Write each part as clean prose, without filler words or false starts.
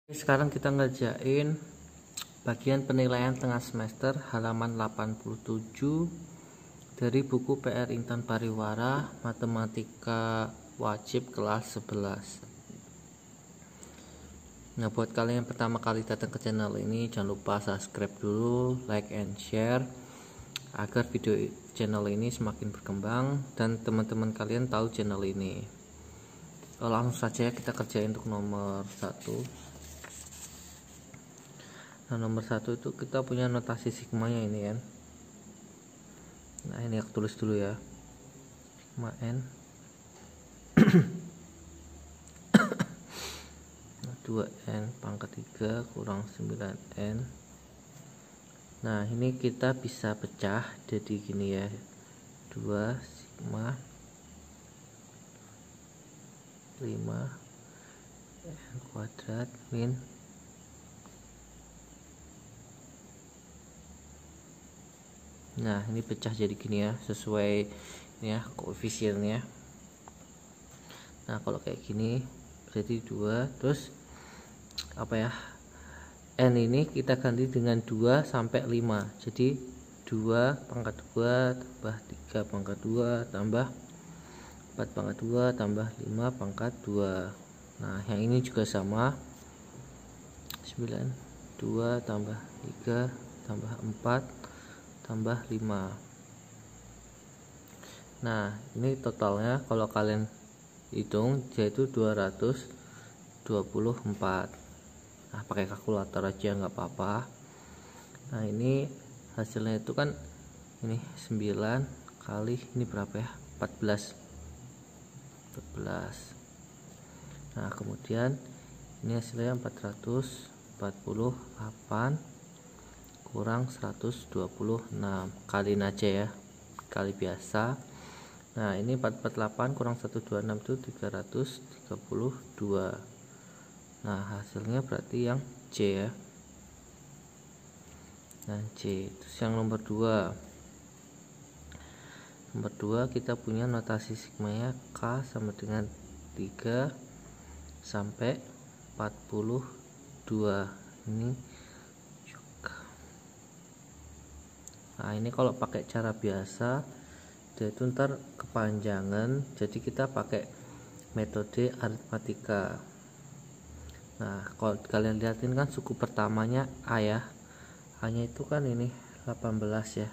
Sekarang kita ngerjain bagian penilaian tengah semester halaman 87 dari buku PR Intan Pariwara Matematika Wajib kelas 11. Nah, buat kalian yang pertama kali datang ke channel ini, jangan lupa subscribe dulu, like and share agar video channel ini semakin berkembang dan teman-teman kalian tahu channel ini. Langsung saja kita kerjain untuk nomor 1. Nah, nomor 1 itu kita punya notasi sigmanya ini kan. Nah, ini aku tulis dulu ya. Sigma N 2N pangkat 3 kurang 9N. Nah, ini kita bisa pecah jadi gini ya. 2 sigma 5 N kuadrat min Nah, ini pecah jadi gini ya, sesuai ini ya koefisiennya. Nah, kalau kayak gini berarti 2, terus apa ya, N ini kita ganti dengan 2 sampai 5. Jadi 2 pangkat 2 tambah 3 pangkat 2 tambah 4 pangkat 2 tambah 5 pangkat 2. Nah, yang ini juga sama, 9 2 tambah 3 tambah 4 tambah 5. Nah, ini totalnya kalau kalian hitung yaitu 224. Nah, pakai kalkulator aja nggak apa-apa. Nah, ini hasilnya itu kan ini 9 kali ini berapa ya, 14. Nah, kemudian ini hasilnya 448 kurang 126. Kaliin aja ya, kali biasa. Nah, ini 448 kurang 126 itu 332. Nah, hasilnya berarti yang C ya. Nah, C. Terus yang nomor 2. Nomor 2 kita punya notasi sigmanya K sama dengan 3 sampai 42. Ini Nah, ini kalau pakai cara biasa dia itu ntar kepanjangan, jadi kita pakai metode aritmatika. Nah, kalau kalian lihatin kan suku pertamanya A ya, A nya itu kan ini 18 ya.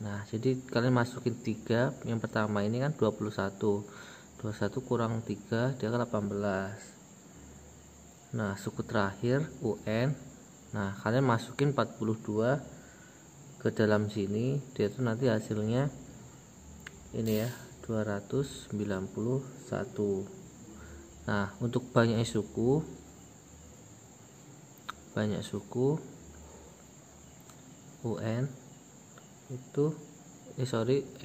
Nah, jadi kalian masukin 3, yang pertama ini kan 21 kurang 3 dia kan 18. Nah, suku terakhir UN, nah kalian masukin 42 ke dalam sini, dia tuh nanti hasilnya ini ya, 291. Nah, untuk banyak suku UN itu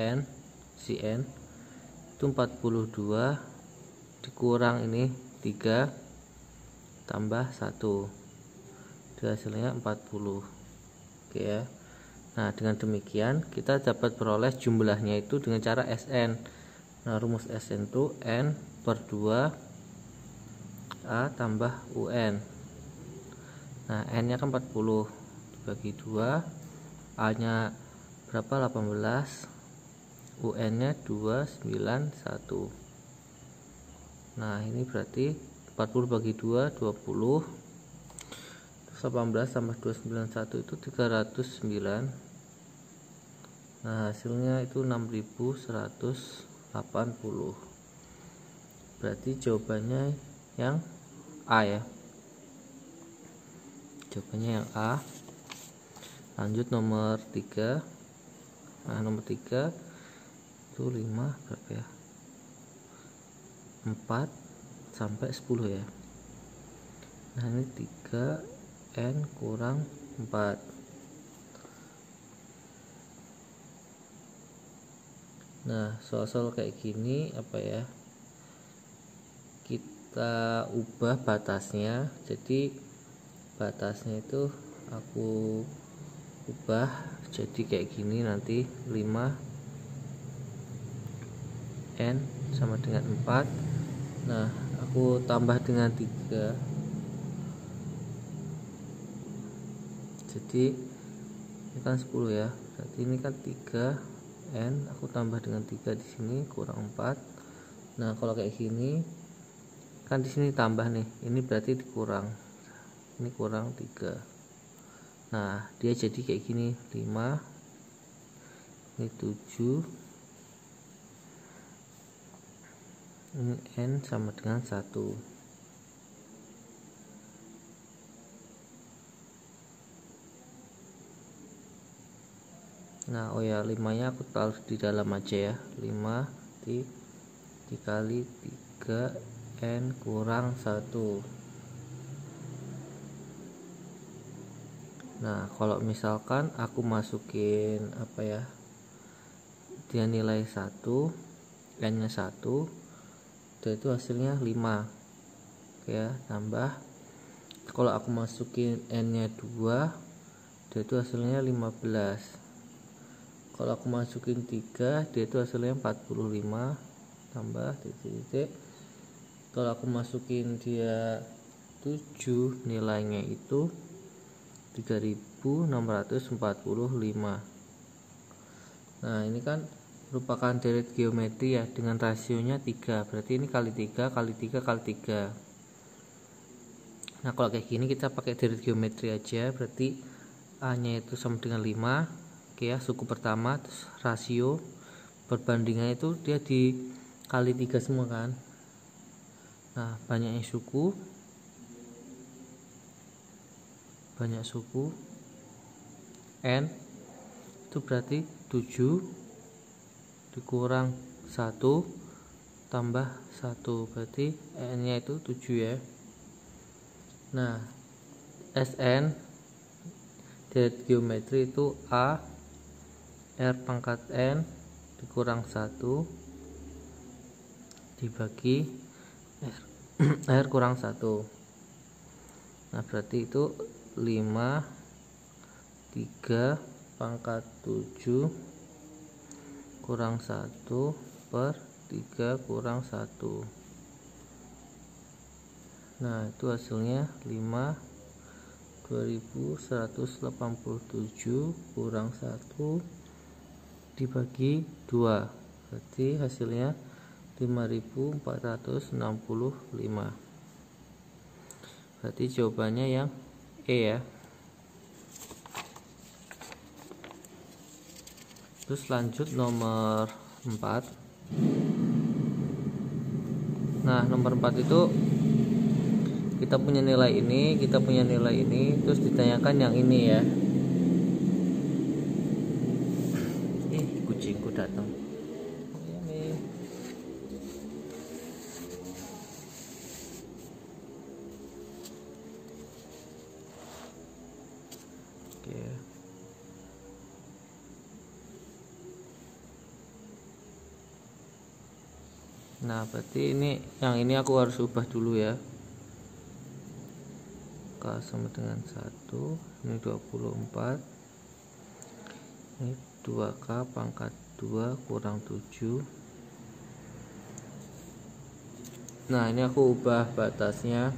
N si N itu 42 dikurang ini 3 tambah 1, itu hasilnya 40. Oke ya. Nah, dengan demikian kita dapat peroleh jumlahnya itu dengan cara SN. Nah, rumus SN itu N per 2 A tambah UN. Nah, N nya kan 40 dibagi 2, A nya berapa, 18, UN nya 291. Nah, ini berarti 40 bagi 2 20, 18 tambah 291 itu 309. Nah, hasilnya itu 6180. Berarti jawabannya yang A ya. Jawabannya yang A. Lanjut nomor 3. Nah, nomor 3 itu 5 berapa ya? 4 sampai 10 ya. Nah, ini 3 N kurang 4. Nah, soal-soal kayak gini apa ya, kita ubah batasnya. Jadi batasnya itu aku ubah jadi kayak gini, nanti 5 N sama dengan 4. Nah, aku tambah dengan 3 jadi ini kan 10 ya, berarti ini kan 3n, aku tambah dengan 3 di sini kurang 4. Nah kalau kayak gini kan di sini tambah nih, ini berarti dikurang, ini kurang 3. Nah dia jadi kayak gini, 5, ini 7, ini n sama dengan 1. Nah oh ya, 5 nya aku taruh di dalam aja ya, 5 dikali 3n kurang 1. Nah kalau misalkan aku masukin apa ya, dia nilai 1, n nya 1, dia itu hasilnya 5 ya, tambah kalau aku masukin n nya 2, dia itu hasilnya 15. Kalau aku masukin 3, dia itu hasilnya 45, tambah titik-titik. Kalau aku masukin dia 7, nilainya itu 3645. Nah ini kan merupakan deret geometri ya, dengan rasionya 3, berarti ini kali 3 kali 3 kali 3. Nah kalau kayak gini kita pakai deret geometri aja, berarti A nya itu sama dengan 5. Oke ya, suku pertama, terus rasio perbandingan itu dia dikali 3 semua kan. Nah banyak suku n itu berarti 7 dikurang 1 tambah 1, berarti n nya itu 7 ya. Nah Sn deret geometri itu A R pangkat n dikurang 1 dibagi R kurang 1. Nah berarti itu 5 3 pangkat 7 kurang 1 per 3 kurang 1. Nah itu hasilnya 5 2187 kurang 1 dibagi 2, berarti hasilnya 5465. Berarti jawabannya yang E ya. Terus lanjut nomor 4. Nah nomor 4 itu kita punya nilai ini, terus ditanyakan yang ini ya. Kucingku datang. Oke. Nah berarti yang ini aku harus ubah dulu ya. K sama dengan 1, ini 24, ini 2K pangkat 2 kurang 7. Nah ini aku ubah batasnya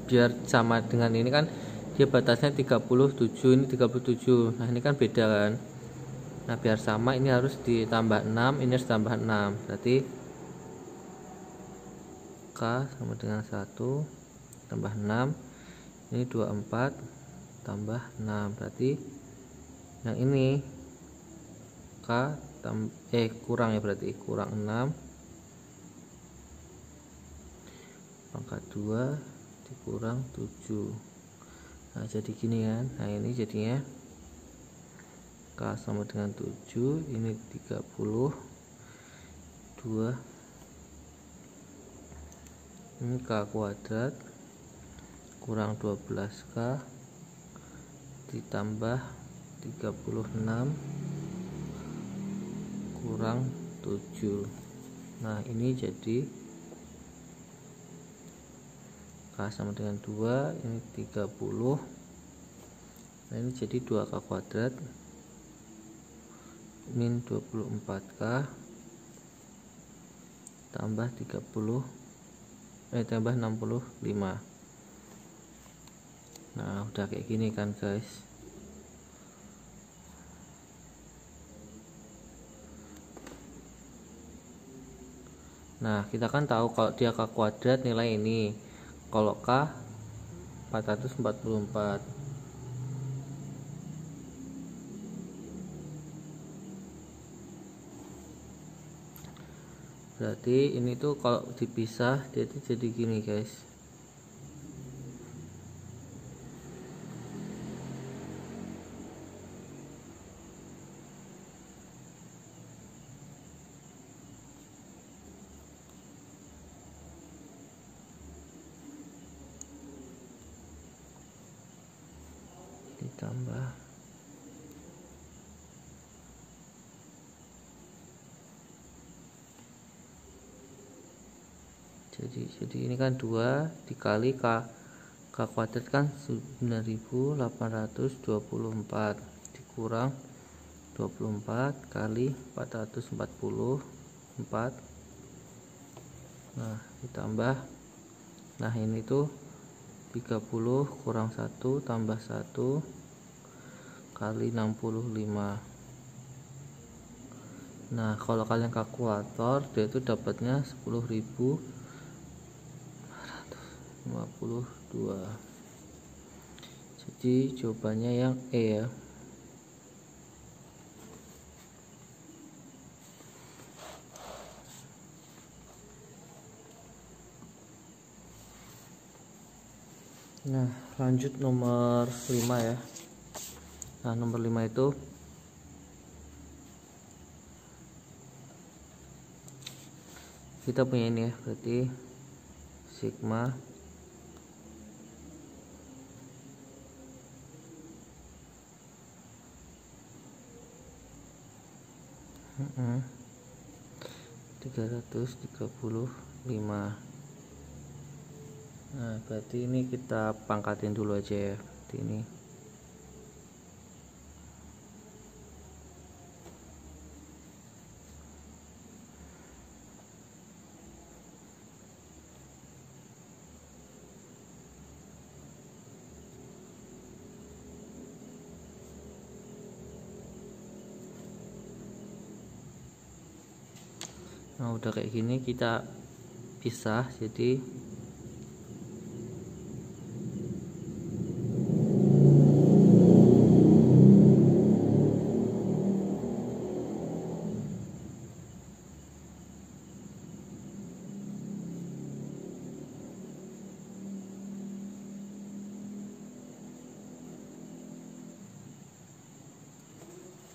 biar sama dengan ini kan, dia batasnya 37, ini 37. Nah ini kan beda kan. Nah biar sama ini harus ditambah 6, ini harus tambah 6, berarti K sama dengan 1 tambah 6, ini 24 tambah 6, berarti yang ini K kurang ya, berarti kurang 6 pangkat 2 dikurang 7. Nah jadi gini kan. Nah ini jadinya K sama dengan 7, ini 32, ini K kuadrat kurang 12K ditambah 36 kurang 7. Nah ini jadi K sama dengan 2, ini 30. Nah ini jadi 2K kuadrat min 24K tambah 65. Nah udah kayak gini kan guys. Nah kita kan tahu kalau dia K kuadrat nilai ini, kalau K 444. Berarti ini tuh kalau dipisah dia tuh jadi gini guys. Ditambah jadi ini kan 2 dikali K kuadrat kan 9824 dikurang 24 kali 444. Nah ditambah, nah ini tuh 30 kurang 1 tambah 1 kali 65. Nah kalau kalian kalkulator dia itu dapatnya 10.552. Jadi jawabannya yang E ya. Nah lanjut nomor 5 ya. Nah nomor 5 itu kita punya ini ya, berarti sigma -hmm. 335. Nah berarti ini kita pangkatin dulu aja ya, seperti ini. Nah udah kayak gini kita pisah, jadi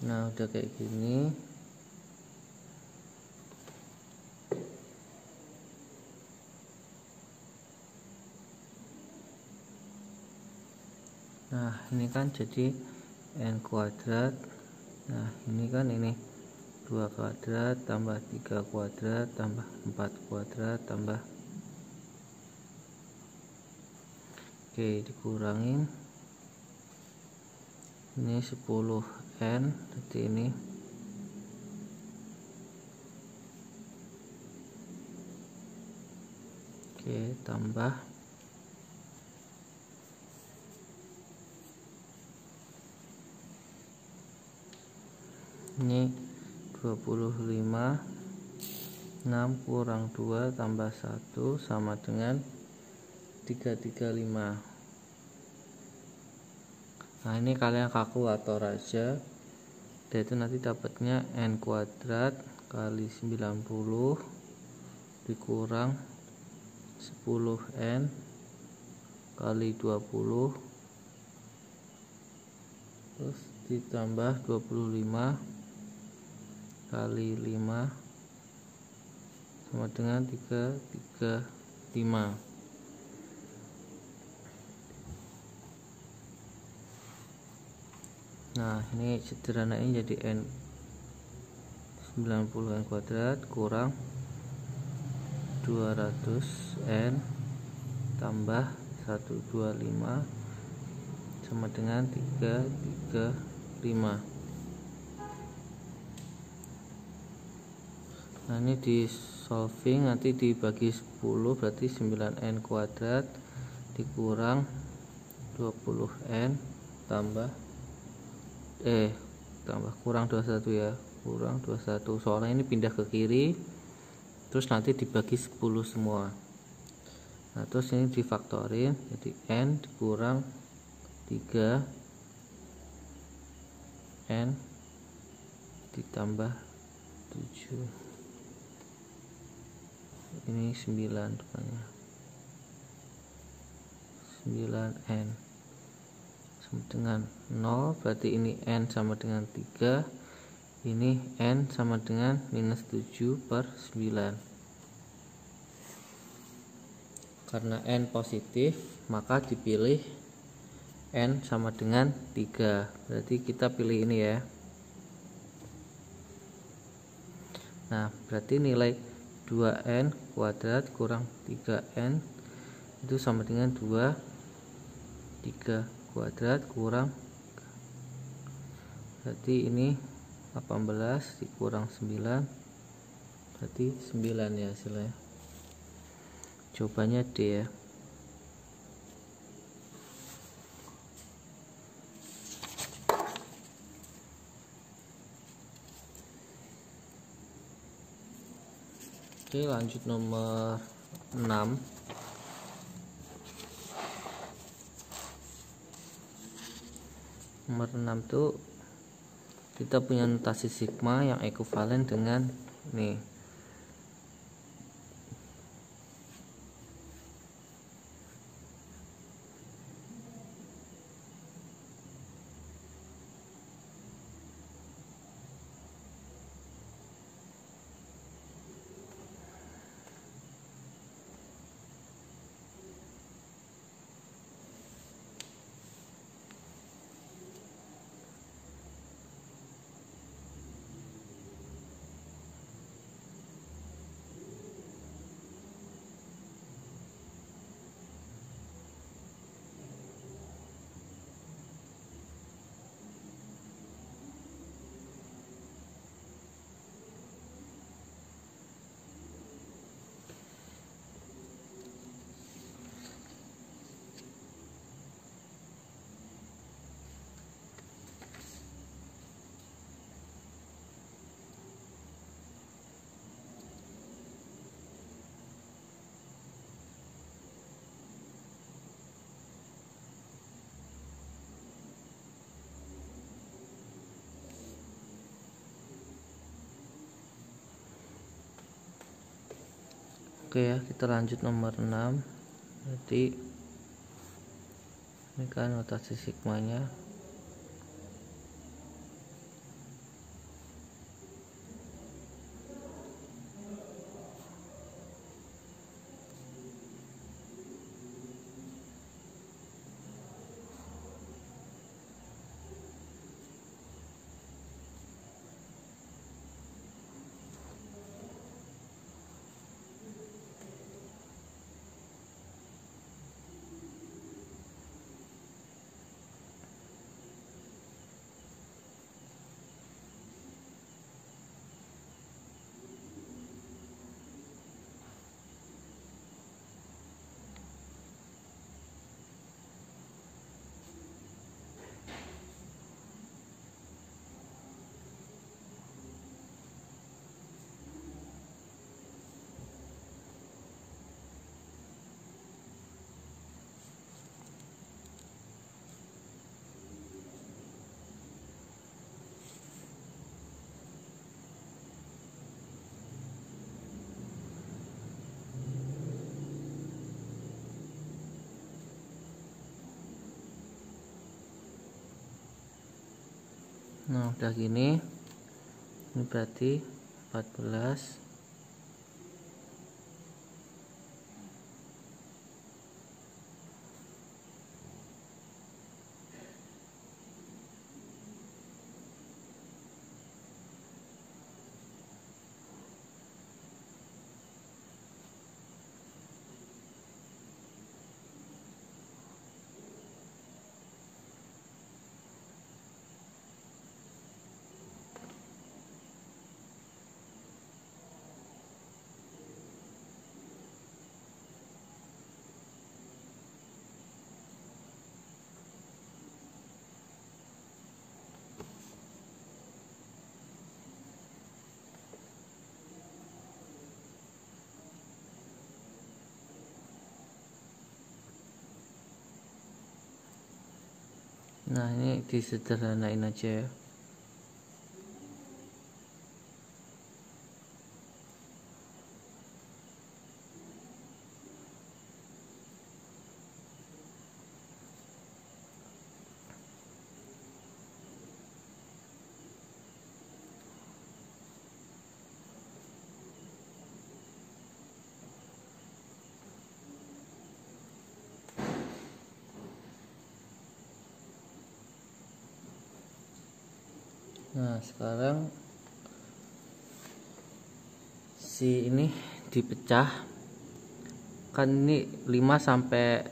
nah udah kayak gini. Nah ini kan jadi n kuadrat. Nah ini kan ini 2 kuadrat tambah 3 kuadrat tambah 4 kuadrat tambah, oke dikurangin ini 10n, jadi ini oke tambah ini 25, 6 kurang 2 tambah 1 sama dengan 335. Nah ini kalian kalkulator aja, dan itu nanti dapatnya n kuadrat kali 90 dikurang 10n kali 20 terus ditambah 25 kali 5 sama dengan 335. Nah ini sederhanain jadi n 90n kuadrat kurang 200n tambah 125 sama dengan 335. Nah ini di solving nanti dibagi 10 berarti 9n kuadrat dikurang 20n tambah kurang 21 ya, kurang 21, soalnya ini pindah ke kiri terus nanti dibagi 10 semua. Nah terus ini difaktorin, jadi n dikurang 3 n ditambah 7, ini 9 rupanya, 9n sama dengan 0, berarti ini n sama dengan 3, ini n sama dengan minus 7/9. Karena n positif maka dipilih n sama dengan 3, berarti kita pilih ini ya. Nah berarti nilai 2n kuadrat kurang 3n itu sama dengan 2, 3 kuadrat kurang, berarti ini 18 dikurang 9, berarti 9 ya hasilnya. Jawabannya D ya. Oke, lanjut nomor 6. Nomor 6 tuh kita punya notasi sigma yang ekuivalen dengan nih. Oke ya, kita lanjut nomor 6. Jadi ini kan notasi sigmanya. Nah udah gini, ini berarti 14. Nah, ini disederhanain aja ya. Nah, sekarang si ini dipecah. Kan ini 5 sampai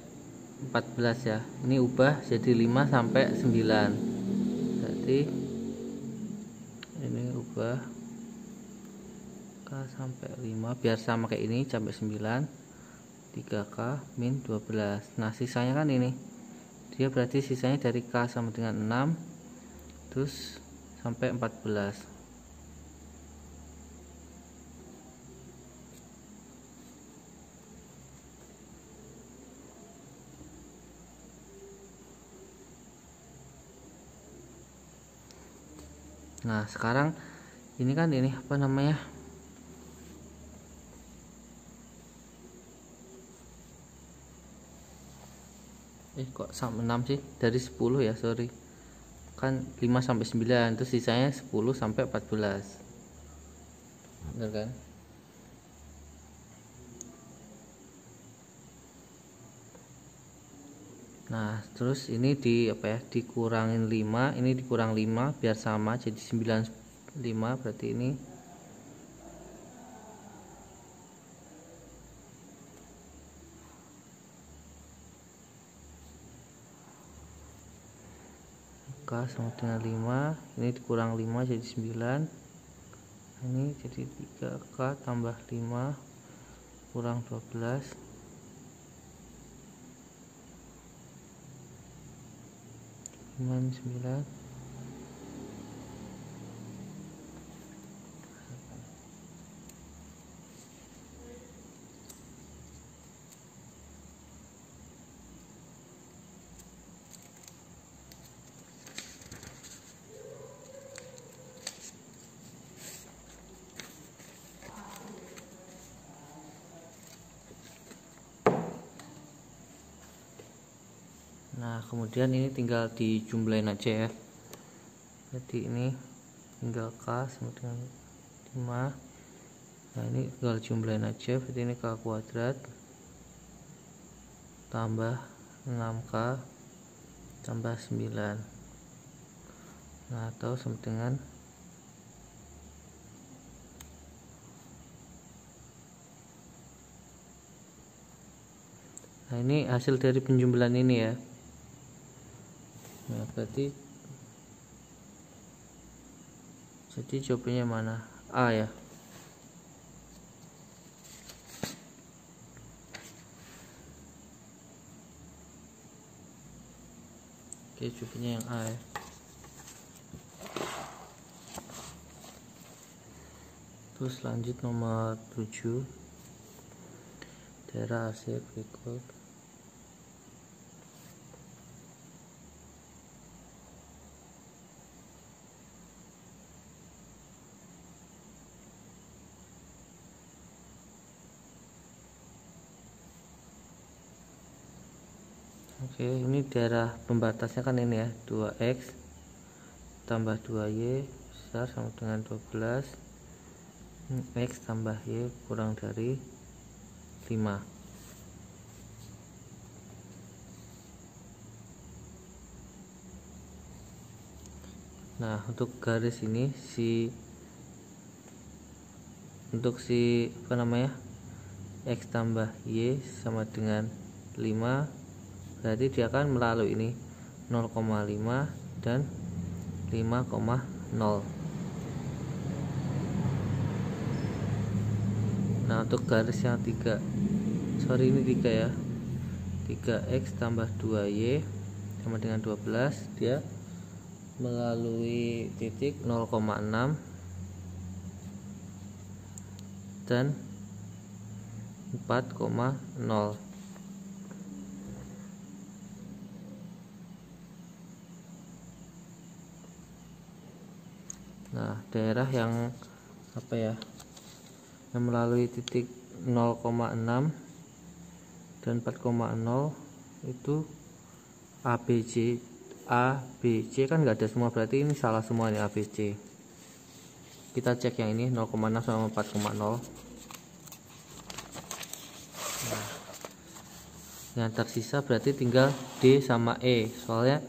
14 ya. Ini ubah jadi 5 sampai 9. Berarti ini ubah K sampai 5 biar sama kayak ini sampai 9. 3K min 12. Nah, sisanya kan ini. Dia berarti sisanya dari K sama dengan 6 terus sampai 14. Nah, sekarang ini kan ini apa namanya, kok sama 6 sih, dari 10 ya, sorry, kan 5 sampai 9 terus sisanya 10 sampai 14, bener kan? Nah, terus ini di apa ya, dikurangin 5, ini dikurang 5 biar sama jadi 95. Berarti ini K sama dengan 5, ini dikurang 5 jadi 9, ini jadi 3K tambah 5 kurang 12 9. Nah, kemudian ini tinggal dijumlahin aja ya. Jadi ini tinggal K sama dengan 5. Nah, ini tinggal jumlahin aja. Berarti ini K kuadrat tambah 6K tambah 9. Nah, atau sama dengan nah, ini hasil dari penjumlahan ini ya. Nah, berarti jadi jawabannya mana? A ya. Oke, jawabannya yang A ya. Terus lanjut nomor 7, daerah AC berikut. Oke, ini daerah pembatasnya kan ini ya, 2x tambah 2y besar sama dengan 12, x tambah y kurang dari 5. Nah, untuk garis ini untuk si apa namanya, x tambah y sama dengan 5, berarti dia akan melalui ini 0,5 dan 5,0. Nah, untuk garis yang 3, sorry ini 3 ya, 3x tambah 2y sama dengan 12, dia melalui titik 0,6 dan 4,0. Nah, daerah yang apa ya, yang melalui titik 0,6 dan 4,0 itu ABC. ABC kan nggak ada semua, berarti ini salah semua nih ABC. Kita cek yang ini 0,6 sama 4,0. Nah, yang tersisa berarti tinggal D sama E, soalnya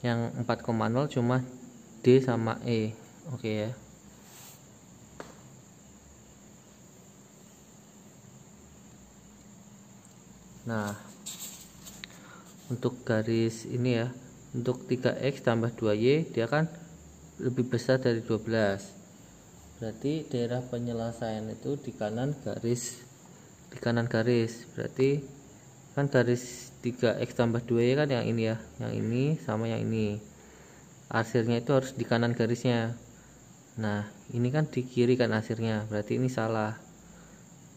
yang 4,0 cuma D sama E. Oke ya. Nah, untuk garis ini ya, untuk 3x tambah 2y dia kan lebih besar dari 12. Berarti daerah penyelesaian itu di kanan garis, berarti kan garis 3x tambah 2y kan yang ini ya, yang ini sama yang ini. Arsirnya itu harus di kanan garisnya. Nah, ini kan di kiri kan arsirnya, berarti ini salah.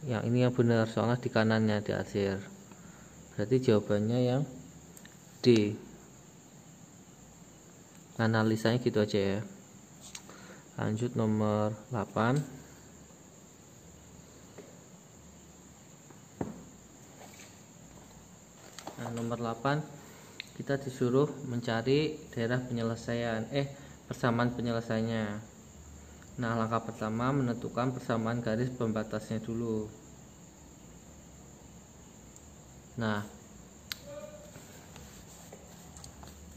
Yang ini yang benar, soalnya di kanannya di arsir. Berarti jawabannya yang D. Analisanya gitu aja ya. Lanjut nomor 8. Nah, nomor 8 kita disuruh mencari daerah penyelesaian persamaan penyelesaiannya. Nah, langkah pertama menentukan persamaan garis pembatasnya dulu. Nah,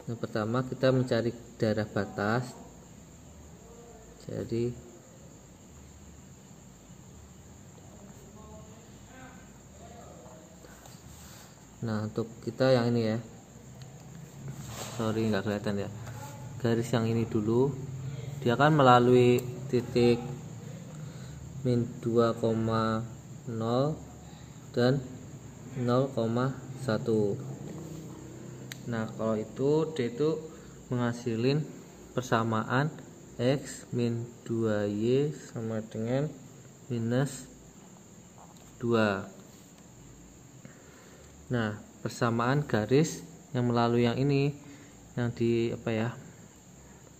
yang pertama kita mencari daerah batas. Jadi nah, untuk kita yang ini ya, sorry nggak kelihatan ya, garis yang ini dulu, dia kan melalui titik min 2,0 dan 0,1. Nah, kalau itu D itu menghasilin persamaan X min 2Y sama dengan minus 2. Nah, persamaan garis yang melalui yang ini, yang di apa ya,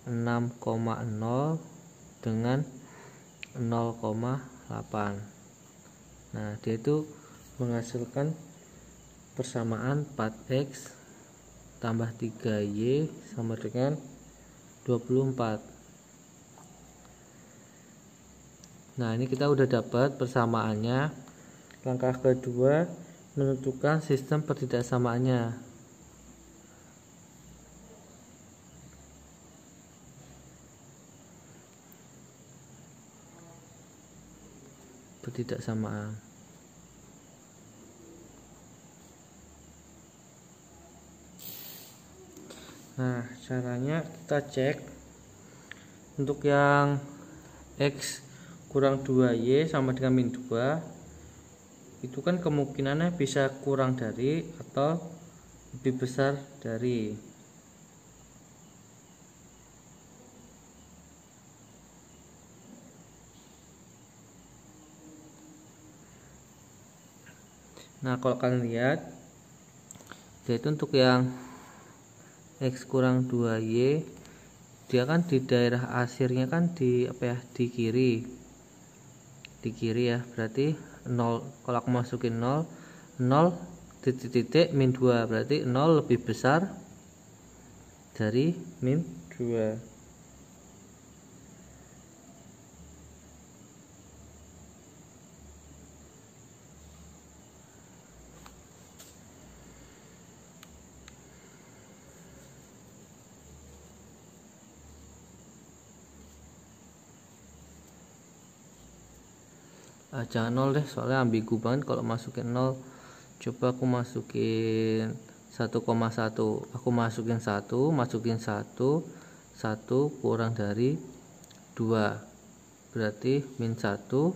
6,0 dengan 0,8. Nah, dia itu menghasilkan persamaan 4x tambah 3y sama dengan 24. Nah, ini kita udah dapat persamaannya. Langkah kedua menentukan sistem pertidaksamaannya. Pertidaksamaan. Nah, caranya kita cek untuk yang X kurang 2Y sama dengan min 2, itu kan kemungkinannya bisa kurang dari atau lebih besar dari. Nah, kalau kalian lihat, yaitu untuk yang X kurang 2Y, dia kan di daerah arsirnya kan di apa ya, di kiri ya, berarti 0. Kalau aku masukin 0 titik min 2, berarti 0 lebih besar dari min 2. Jangan 0 deh, soalnya ambigu banget kalau masukin 0. Coba aku masukin 1,1. Aku masukin 1, masukin 1 kurang dari 2, berarti min 1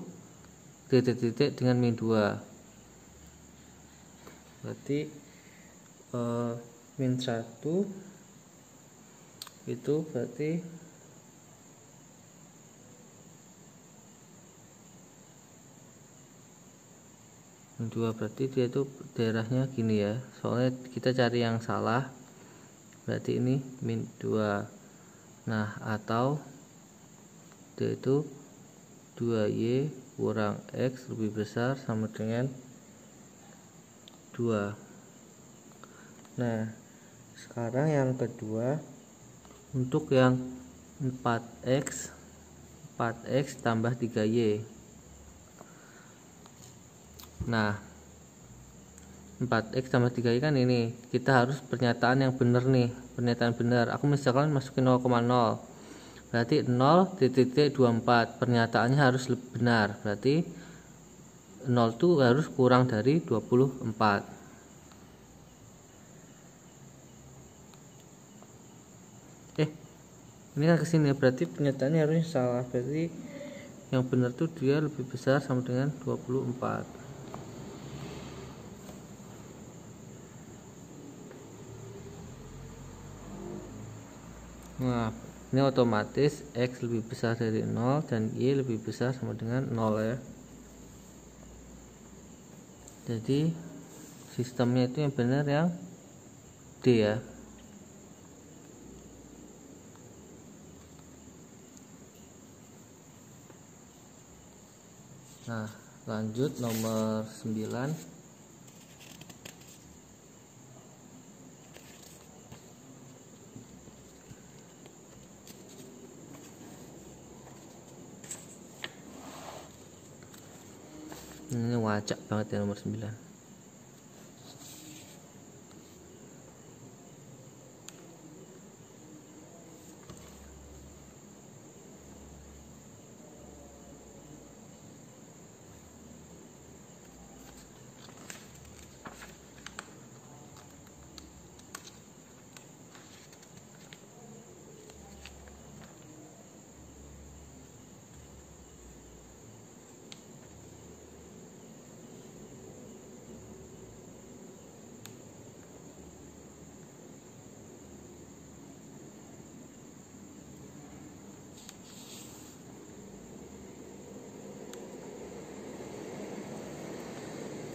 titik dengan min 2, berarti min 1 itu berarti min 2, berarti dia itu daerahnya gini ya, soalnya kita cari yang salah, berarti ini min 2. Nah, atau yaitu 2y kurang x lebih besar sama dengan 2. Nah, sekarang yang kedua, untuk yang 4x tambah 3y. Nah, 4x tambah 3y kan ini, kita harus pernyataan yang benar nih, pernyataan benar. Aku misalkan masukin 0,0, berarti 0,24, pernyataannya harus benar, berarti 0 itu harus kurang dari 24. Ini kan kesini, berarti pernyataannya harusnya salah, berarti yang benar tuh dia lebih besar sama dengan 24. Nah, ini otomatis x lebih besar dari 0 dan y lebih besar sama dengan 0 ya. Jadi sistemnya itu yang benar yang D ya. Nah, lanjut nomor 9. Ini wajak banget ya nomor 9.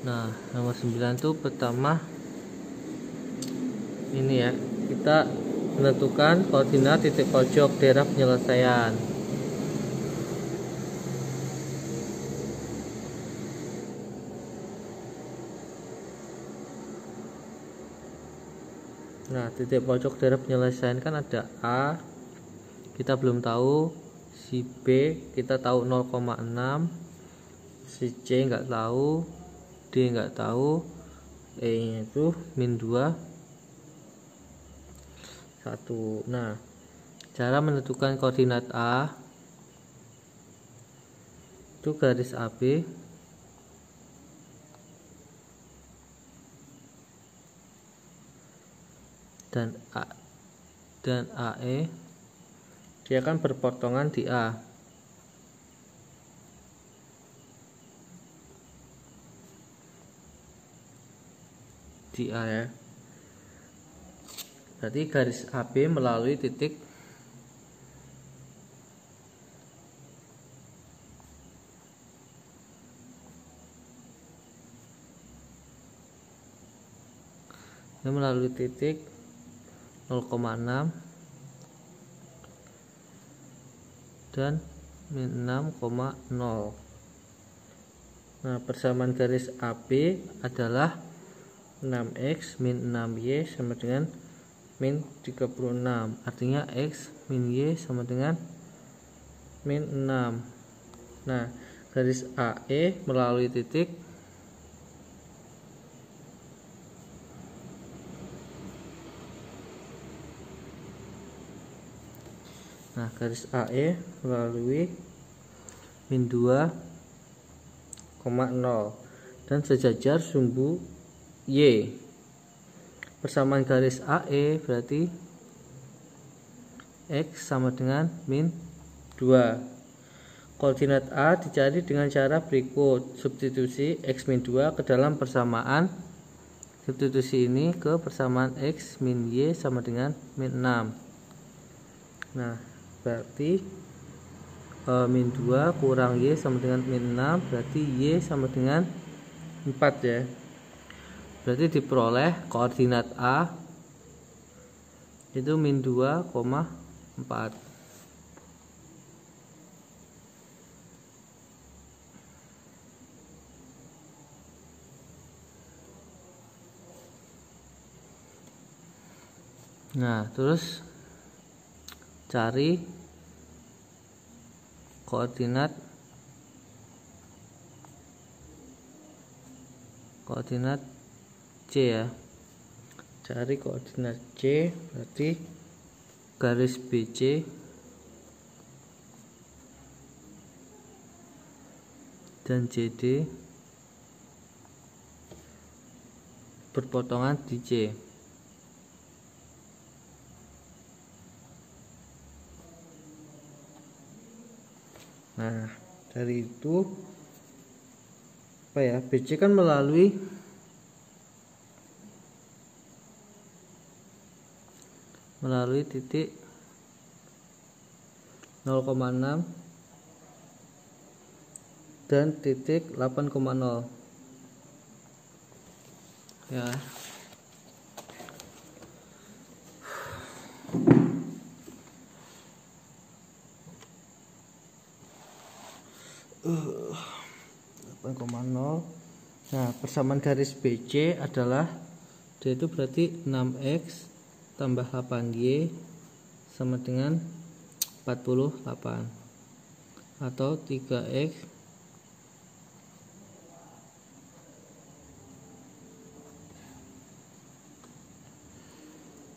Nah, nomor 9 itu pertama ini ya, kita menentukan koordinat titik pojok daerah penyelesaian. Nah, titik pojok daerah penyelesaian kan ada A, kita belum tahu, si B kita tahu 0,6, si C nggak tahu, D nggak tahu, E nya itu -2, 1. Nah, cara menentukan koordinat A itu garis AB dan AE, dia kan berpotongan di A. Di A ya. Berarti garis AB melalui titik melalui titik 0,6 dan -6,0. Nah, persamaan garis AB adalah 6x min 6y sama dengan min 36. Artinya x min y sama dengan min 6. Nah, garis AE melalui titik garis AE melalui min 2,0 dan sejajar sumbu Y. Persamaan garis AE berarti X sama dengan min 2. Koordinat A dicari dengan cara berikut. Substitusi X min 2 ke dalam persamaan. Substitusi ini ke persamaan X min Y sama dengan min 6. Nah, berarti min 2 kurang Y sama dengan min 6, berarti Y sama dengan 4 ya. Berarti diperoleh koordinat A itu min 2,4. Nah, terus cari koordinat C ya. Cari koordinat C, berarti garis BC dan CD berpotongan di C. Nah, dari itu apa ya? BC kan melalui titik 0,6 dan titik 8,0 ya. Nah, persamaan garis BC adalah dia itu berarti 6x tambah 8y sama dengan 48 atau 3x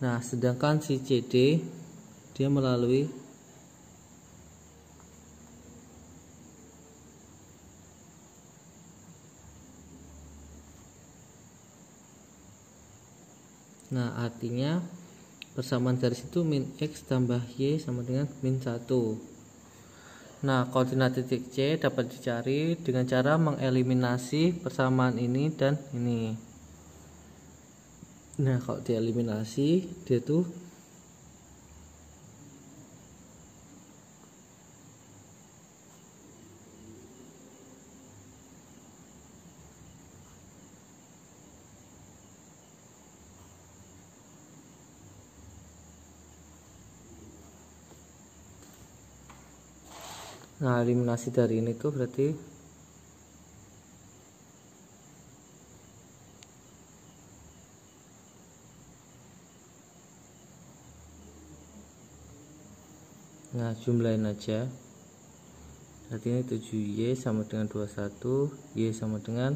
nah, sedangkan si CD dia melalui artinya persamaan garis itu min x tambah y sama dengan min 1. Nah, koordinat titik C dapat dicari dengan cara mengeliminasi persamaan ini dan ini. Nah, kalau dieliminasi dia tuh eliminasi dari ini tuh berarti jumlahin aja. Berarti ini 7y sama dengan 21, y sama dengan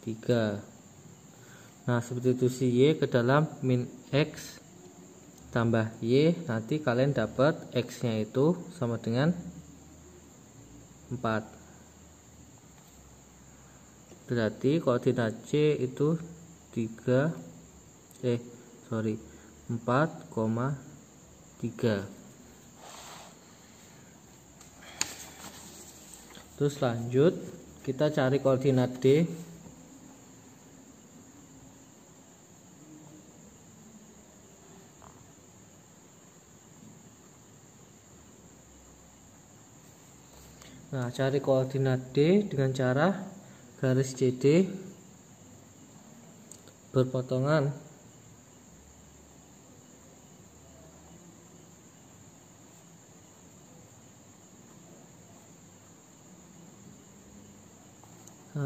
3. Nah, substitusi y ke dalam min x tambah y, nanti kalian dapat x nya itu sama dengan 4. Berarti koordinat C itu 4,3. Terus lanjut kita cari koordinat D. Nah, cari koordinat D dengan cara garis CD berpotongan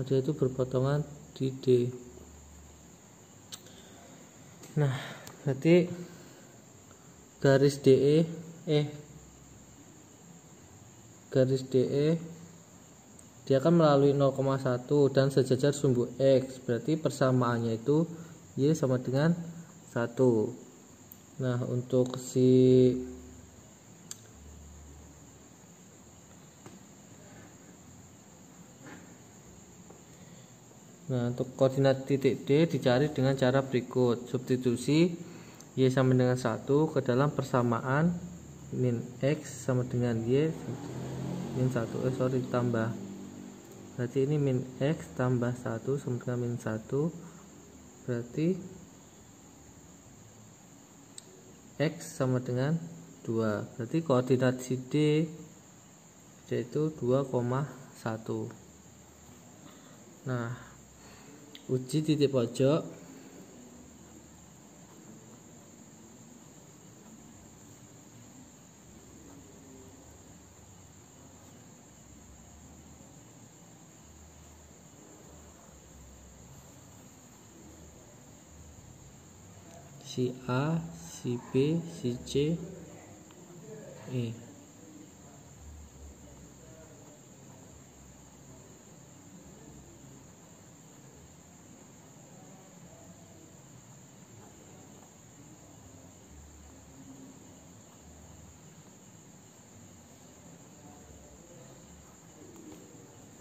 dia itu berpotongan di D. Nah, berarti garis DE dia akan melalui 0,1 dan sejajar sumbu X, berarti persamaannya itu Y sama dengan 1. Nah, untuk untuk koordinat titik D dicari dengan cara berikut. Substitusi Y sama dengan 1 ke dalam persamaan min X sama dengan Y min 1 tambah, berarti ini min X tambah 1 sama dengan min 1, berarti X sama dengan 2, berarti koordinat CD yaitu 2,1. Nah, uji titik pojok si A, si B, si C, E.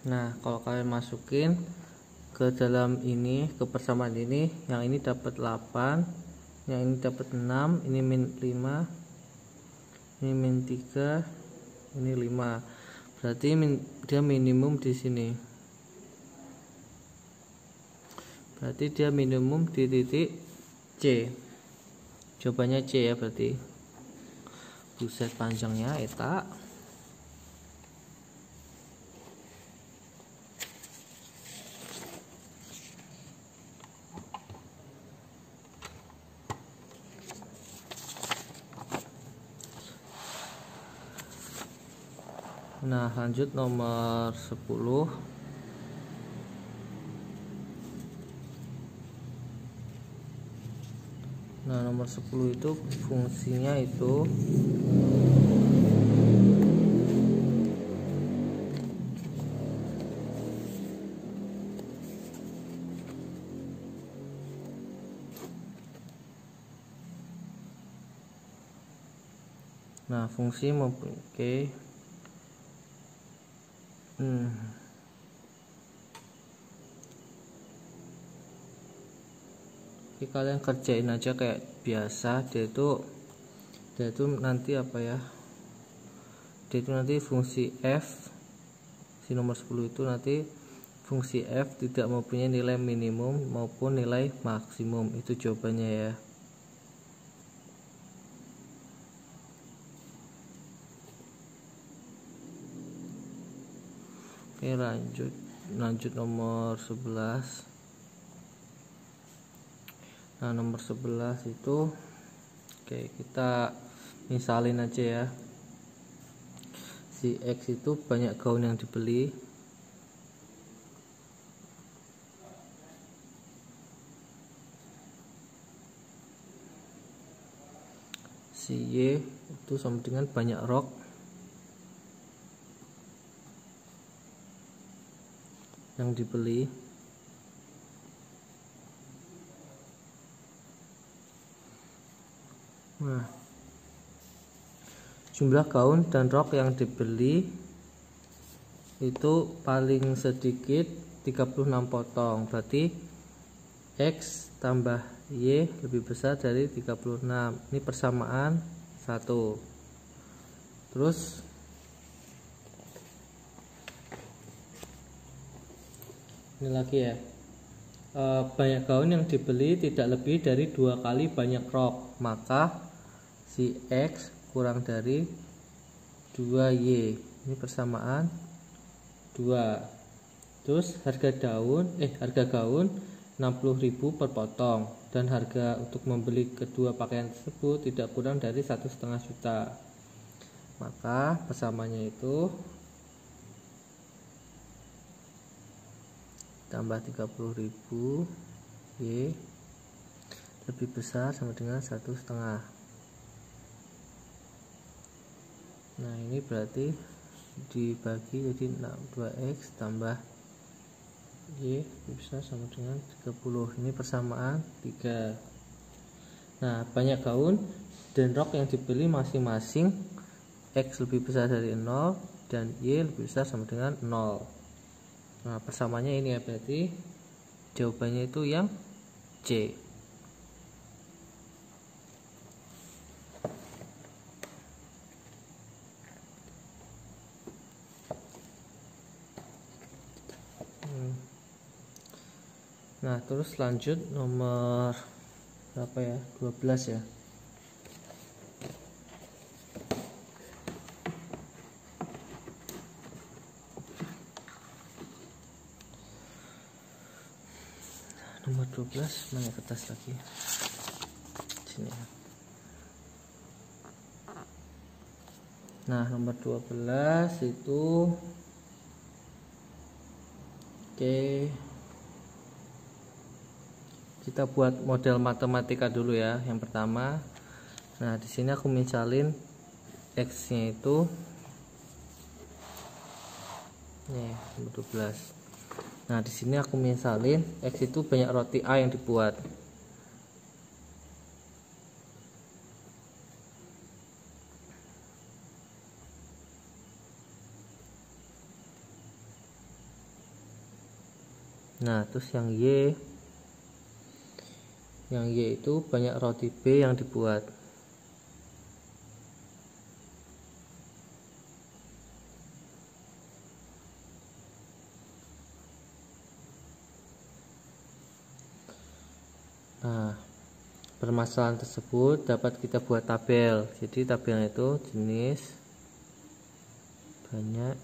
Nah, kalau kalian masukin ke dalam ini, ke persamaan ini, yang ini dapat 8, yang ini dapat 6, ini min 5, ini min 3, ini 5. Berarti dia minimum di sini. Berarti dia minimum di titik C. Jawabannya C ya berarti. Buset panjangnya eta. Nah, lanjut nomor 10. Nah, nomor 10 itu fungsinya itu fungsi mempunyai kalian kerjain aja kayak biasa. Dia itu nanti apa ya, dia itu nanti fungsi f, si nomor 10 itu nanti fungsi f tidak mempunyai nilai minimum maupun nilai maksimum. Itu jawabannya ya. Oke, lanjut nomor 11. Nah, nomor 11 itu kita misalin aja ya. Si X itu banyak gaun yang dibeli. Si Y itu sama dengan banyak rok yang dibeli. Nah, jumlah gaun dan rok yang dibeli itu paling sedikit 36 potong. Berarti X tambah Y lebih besar dari 36. Ini persamaan 1. Terus ini lagi ya, banyak gaun yang dibeli tidak lebih dari 2 kali banyak rok, maka si X kurang dari 2Y. Ini persamaan 2. Terus harga gaun 60.000 per potong, dan harga untuk membeli kedua pakaian tersebut tidak kurang dari 1,5 juta. Maka persamanya itu tambah 30.000 Y lebih besar sama dengan 1,5. Nah, ini berarti dibagi jadi 2X tambah Y lebih besar sama dengan 30. Ini persamaan 3. Nah, banyak gaun dan rok yang dibeli masing-masing X lebih besar dari 0 dan Y lebih besar sama dengan 0. Nah, persamanya ini ya, berarti jawabannya itu yang C. Nah, terus lanjut nomor berapa ya? 12 ya. Nomor 12 mana kertas lagi? Sini ya. Nah, nomor 12 itu Kita buat model matematika dulu ya. Yang pertama, nah di sini aku misalin x-nya itu nih 12. Nah di sini aku misalin x itu banyak roti A yang dibuat. Nah terus yang Y itu banyak roti B yang dibuat. Nah permasalahan tersebut dapat kita buat tabel. Jadi tabelnya itu jenis, banyak,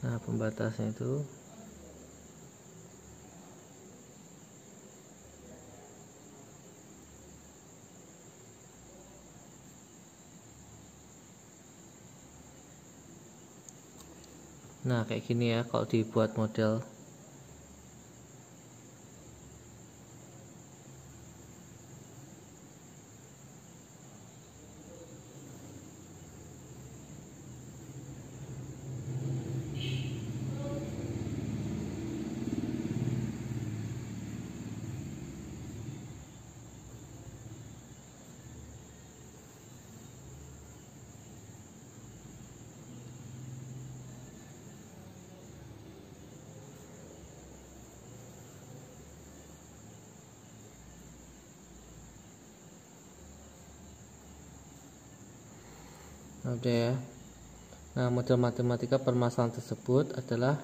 nah pembatasnya itu nah kayak gini ya kalau dibuat model. Oke ya. Nah model matematika permasalahan tersebut adalah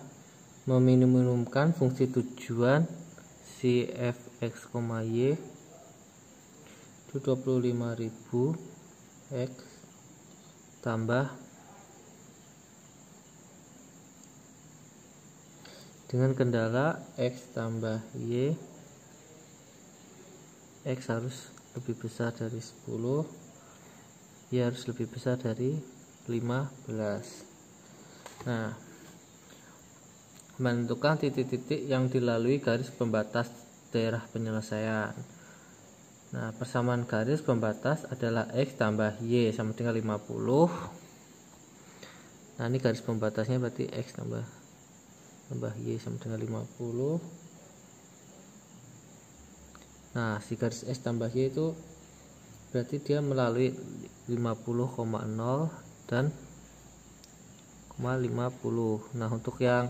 meminimumkan fungsi tujuan si f(x, y) itu 25.000 x tambah dengan kendala x tambah y, x harus lebih besar dari 10, y harus lebih besar dari 15. Nah menentukan titik-titik yang dilalui garis pembatas daerah penyelesaian. Nah persamaan garis pembatas adalah x tambah y sama dengan 50. Nah ini garis pembatasnya berarti x tambah y sama dengan 50. Nah si garis x tambah y itu berarti dia melalui 50,0 dan 50. Nah untuk yang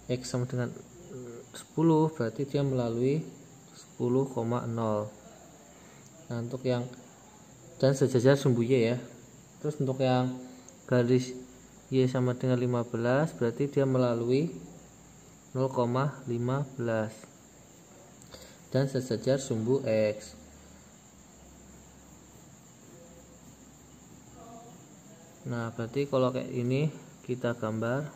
x sama dengan 10 berarti dia melalui 10,0. Nah untuk yang dan sejajar sumbu y ya. Terus untuk yang garis y sama dengan 15 berarti dia melalui 0,15 dan sejajar sumbu x. Nah berarti kalau kayak ini kita gambar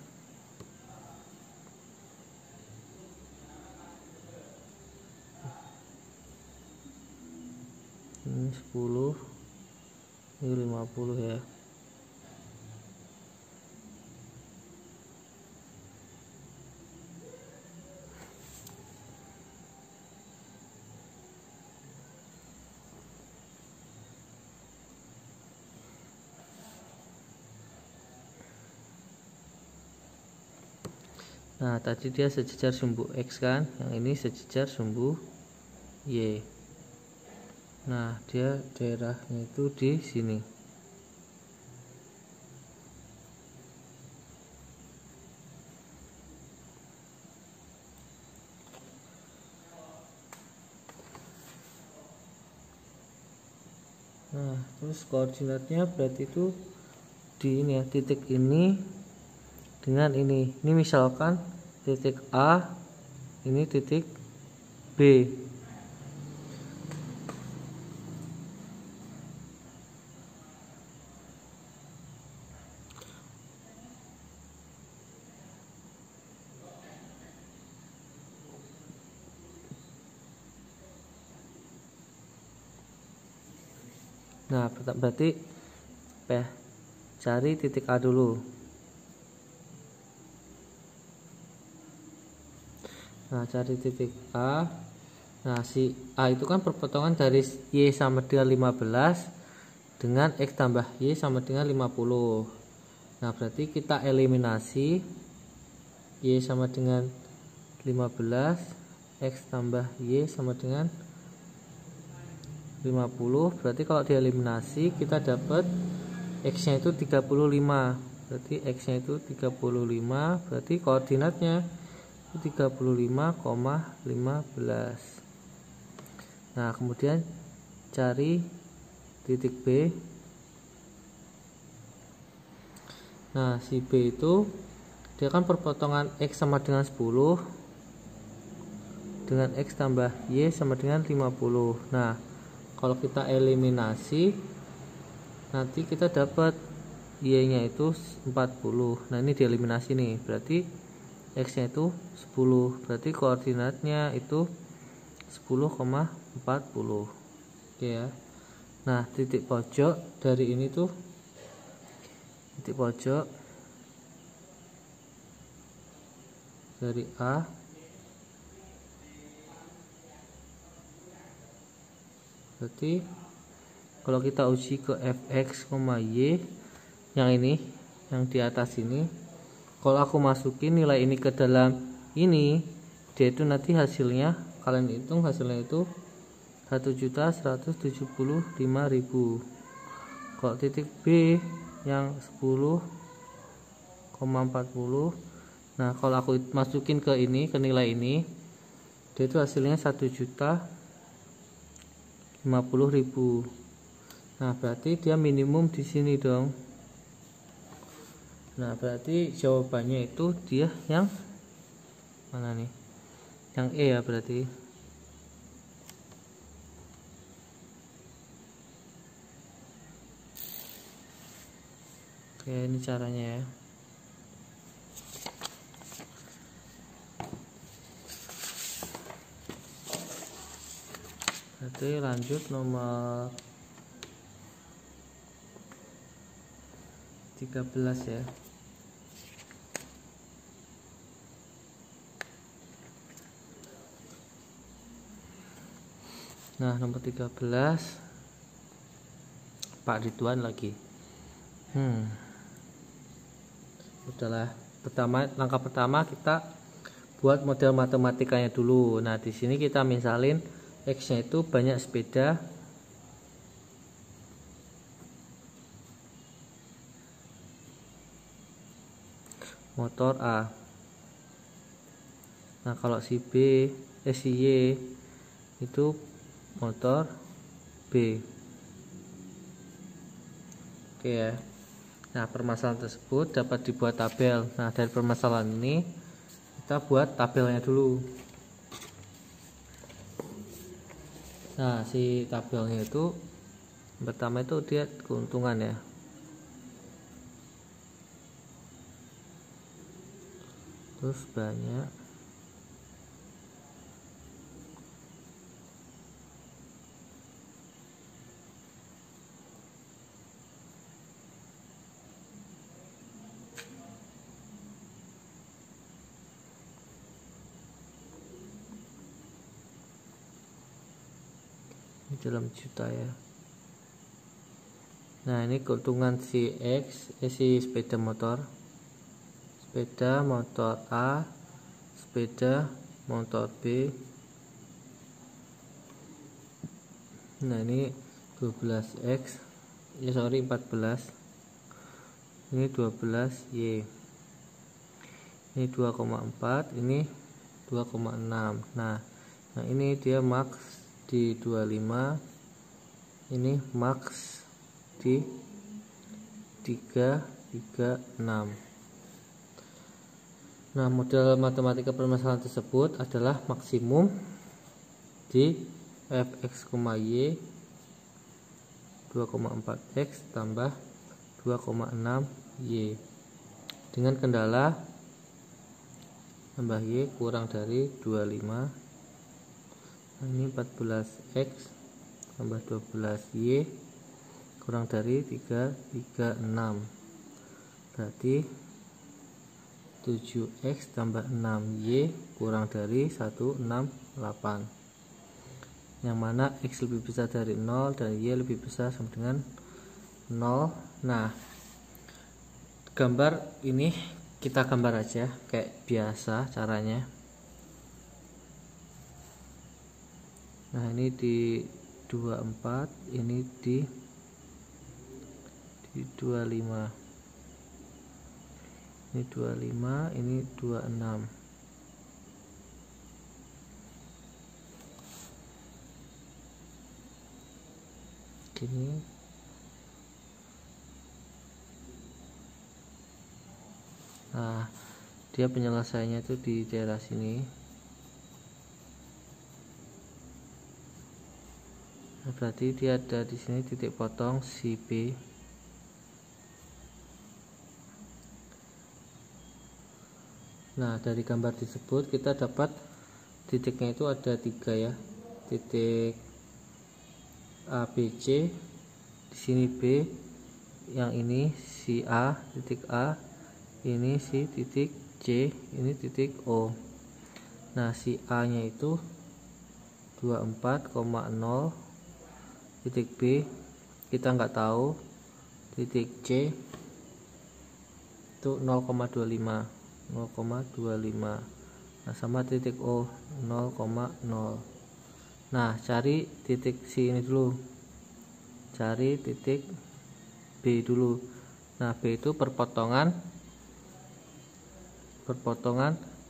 ini 10, ini 50 ya. Nah tadi dia sejajar sumbu x kan, yang ini sejajar sumbu y. Nah dia daerahnya itu di sini. Nah terus koordinatnya berarti itu di ini ya, titik ini dengan ini misalkan titik A ini titik B. Nah, berarti cari titik A dulu. Nah, cari titik A. Nah, si A itu kan perpotongan dari Y sama dengan 15 dengan X tambah Y sama dengan 50. Nah, berarti kita eliminasi Y sama dengan 15, X tambah Y sama dengan 50. Berarti kalau dieliminasi kita dapat X nya itu 35. Berarti X nya itu 35. Berarti koordinatnya itu 35,15. Nah, kemudian cari titik B. Nah, si B itu dia kan perpotongan X sama dengan 10 dengan X tambah Y sama dengan 50. Nah, kalau kita eliminasi nanti kita dapat Y nya itu 40. Nah, ini dieliminasi nih, berarti X nya itu 10. Berarti koordinatnya itu 10,40. Oke ya. Nah, titik pojok dari ini tuh, titik pojok dari A berarti kalau kita uji ke fx, y yang ini, yang di atas ini, kalau aku masukin nilai ini ke dalam ini, dia itu nanti hasilnya, kalian hitung hasilnya itu 1.175.000. Kalau titik B yang 10,40, nah kalau aku masukin ke ini, ke nilai ini, dia itu hasilnya 1.050.000. Nah, berarti dia minimum di sini dong. Nah, berarti jawabannya itu dia yang mana nih? Yang E ya berarti. Oke, ini caranya ya. Berarti lanjut nomor 13 ya. Nah, nomor 13 Pak Ridwan lagi. Udahlah. Langkah pertama kita buat model matematikanya dulu. Nah, di sini kita misalin X-nya itu banyak sepeda, motor A. Nah, kalau si Y itu motor B. Oke ya. Nah, permasalahan tersebut dapat dibuat tabel. Nah, dari permasalahan ini kita buat tabelnya dulu. Nah, si tabelnya itu pertama itu dia keuntungan ya. Terus banyak dalam juta ya. Nah, ini keuntungan si si sepeda motor A, sepeda motor B. Nah, ini 12X ya, 14. Ini 12Y. Ini 2,4, ini 2,6. Nah, ini dia max di 25, ini max di 336. Nah, model matematika permasalahan tersebut adalah maksimum di fx, y 2,4x tambah 2,6y dengan kendala tambah y kurang dari 25. Nah, ini 14x tambah 12y kurang dari 336, berarti 7x tambah 6y kurang dari 168, yang mana x lebih besar dari 0 dan y lebih besar sama dengan 0. Nah, gambar ini kita gambar aja kayak biasa caranya. Nah, ini di 24, ini di 25, ini 25, ini 26. Gini. Nah, dia penyelesaiannya itu di daerah sini. Nah, berarti dia ada di sini titik potong si B. Nah, dari gambar tersebut kita dapat titiknya itu ada 3 ya, titik A, B, C, di sini B, yang ini si A, titik A, ini si titik C, ini titik O. Nah, si A nya itu 24,0, titik B kita nggak tahu, titik C itu 0,25. Nah, sama titik O 0,0. Nah, cari titik C ini dulu, cari titik B dulu. Nah, B itu perpotongan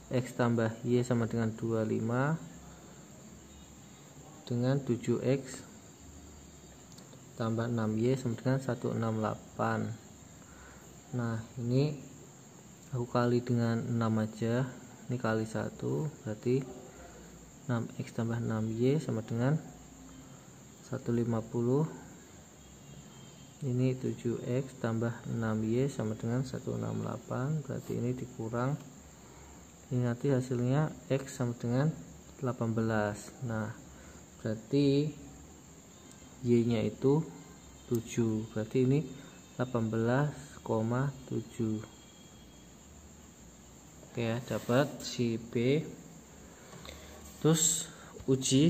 X tambah Y sama dengan 25 dengan 7X tambah 6Y sama dengan 168. Nah, ini aku kali dengan 6 aja, ini kali 1, berarti 6x tambah 6y sama dengan 150. Ini 7x tambah 6y sama dengan 168, berarti ini dikurang, ini nanti hasilnya x sama dengan 18. Nah, berarti y nya itu 7, berarti ini 18,7. Oke ya, dapat si B. Terus uji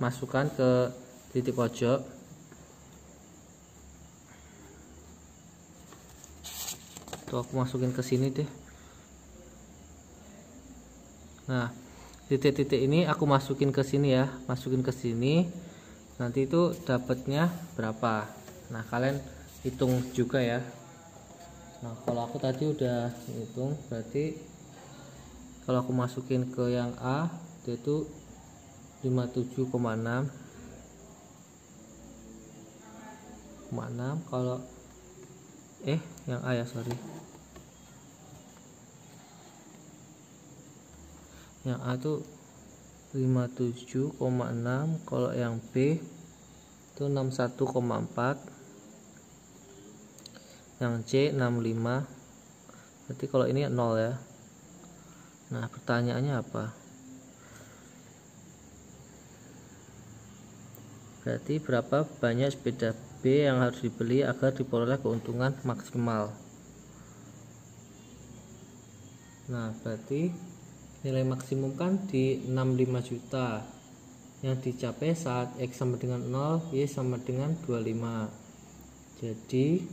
masukkan ke titik pojok. Tuh, aku masukin ke sini deh. Nah, titik-titik ini aku masukin ke sini ya, masukin ke sini. Nanti itu dapatnya berapa? Nah, kalian hitung juga ya. Nah, kalau aku tadi udah hitung, berarti kalau aku masukin ke yang A, dia itu 57,6. Kalau yang A ya, sorry. Yang A tuh 57,6, kalau yang B itu 61,4. Yang C 65, berarti kalau ini 0 ya. Nah, pertanyaannya apa? Berarti berapa banyak sepeda B yang harus dibeli agar diperoleh keuntungan maksimal? Nah, berarti nilai maksimum kan di 65 juta yang dicapai saat X sama dengan 0, Y sama dengan 25.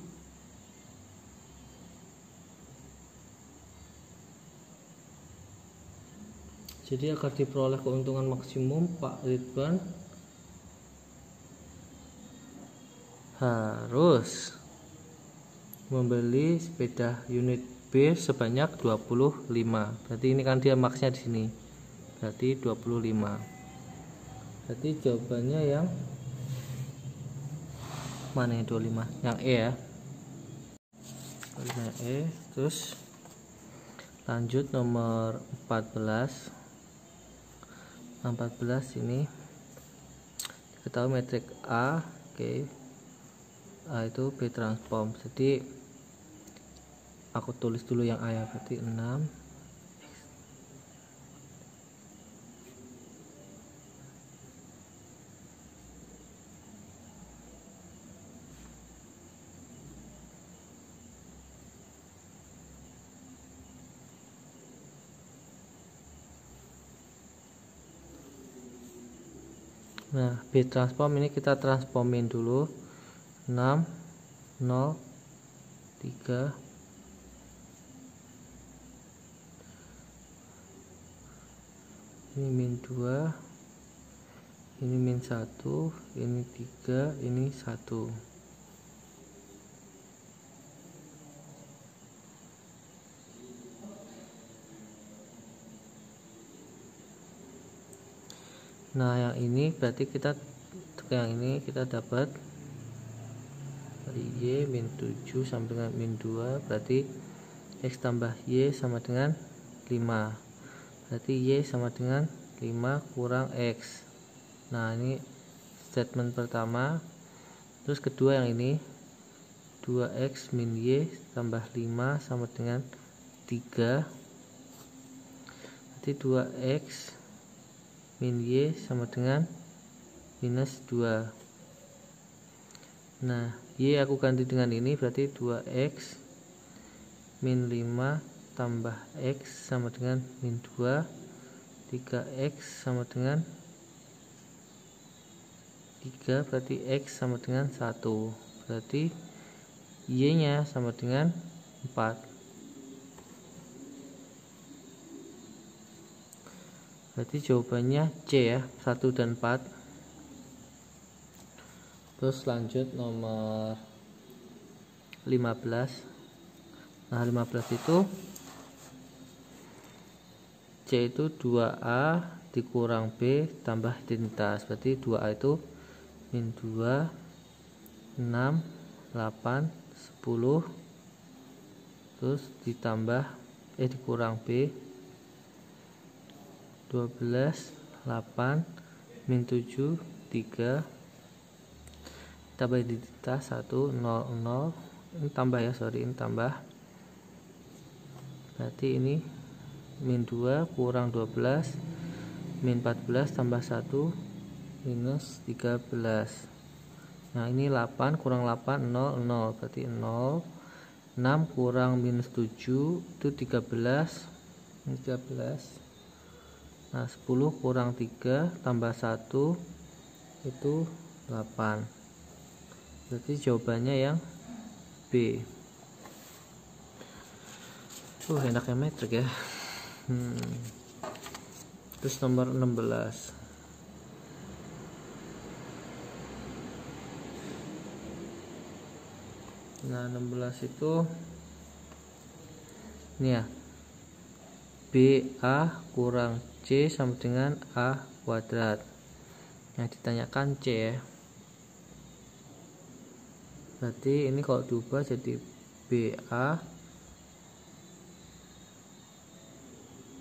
Jadi agar diperoleh keuntungan maksimum, Pak Ridwan harus membeli sepeda unit B sebanyak 25. Berarti ini kan dia maksnya di sini. Berarti 25. Berarti jawabannya yang mana yang 25? Yang E ya. Yang E. Terus Lanjut nomor 14. 14 ini ketahui metrik A. Oke. A itu B transform. Jadi aku tulis dulu yang A ya, berarti 6. Nah, B transform ini kita transformin dulu. 6 0 3 ini min 2, ini min 1, ini 3, ini 1. Nah, yang ini berarti kita dapat dari Y min 7 sama dengan min 2, berarti X tambah Y sama dengan 5. Berarti Y sama dengan 5 kurang X. Nah, ini statement pertama. Terus kedua yang ini 2X min Y tambah 5 sama dengan 3. Berarti 2X min Y sama dengan minus 2. Nah, Y aku ganti dengan ini, berarti 2X min 5 tambah X sama dengan min 2. 3X sama dengan 3, berarti X sama dengan 1. Berarti Y nya sama dengan 4. Berarti jawabannya C ya, 1 dan 4. Terus lanjut nomor 15. Nah, 15 itu C itu 2A dikurang B tambah identitas. Berarti 2A itu min 2, 6, 8, 10. Terus ditambah dikurang B 12, 8, min 7, 3, tambah identitas 1, 0, 0. Ini tambah ya, ini tambah. Berarti ini min 2 kurang 12, min 14 tambah 1, minus 13. Nah, ini 8 kurang 8, 0, 0. Berarti 0. 6 kurang minus 7 itu 13. Nah, 10 kurang 3 tambah 1 itu 8. Berarti jawabannya yang B. Enaknya metrik ya. Terus nomor 16. Nah, 16 itu ini ya, BA kurang C sama dengan A kuadrat. Yang ditanyakan C ya. Berarti ini kalau diubah jadi BA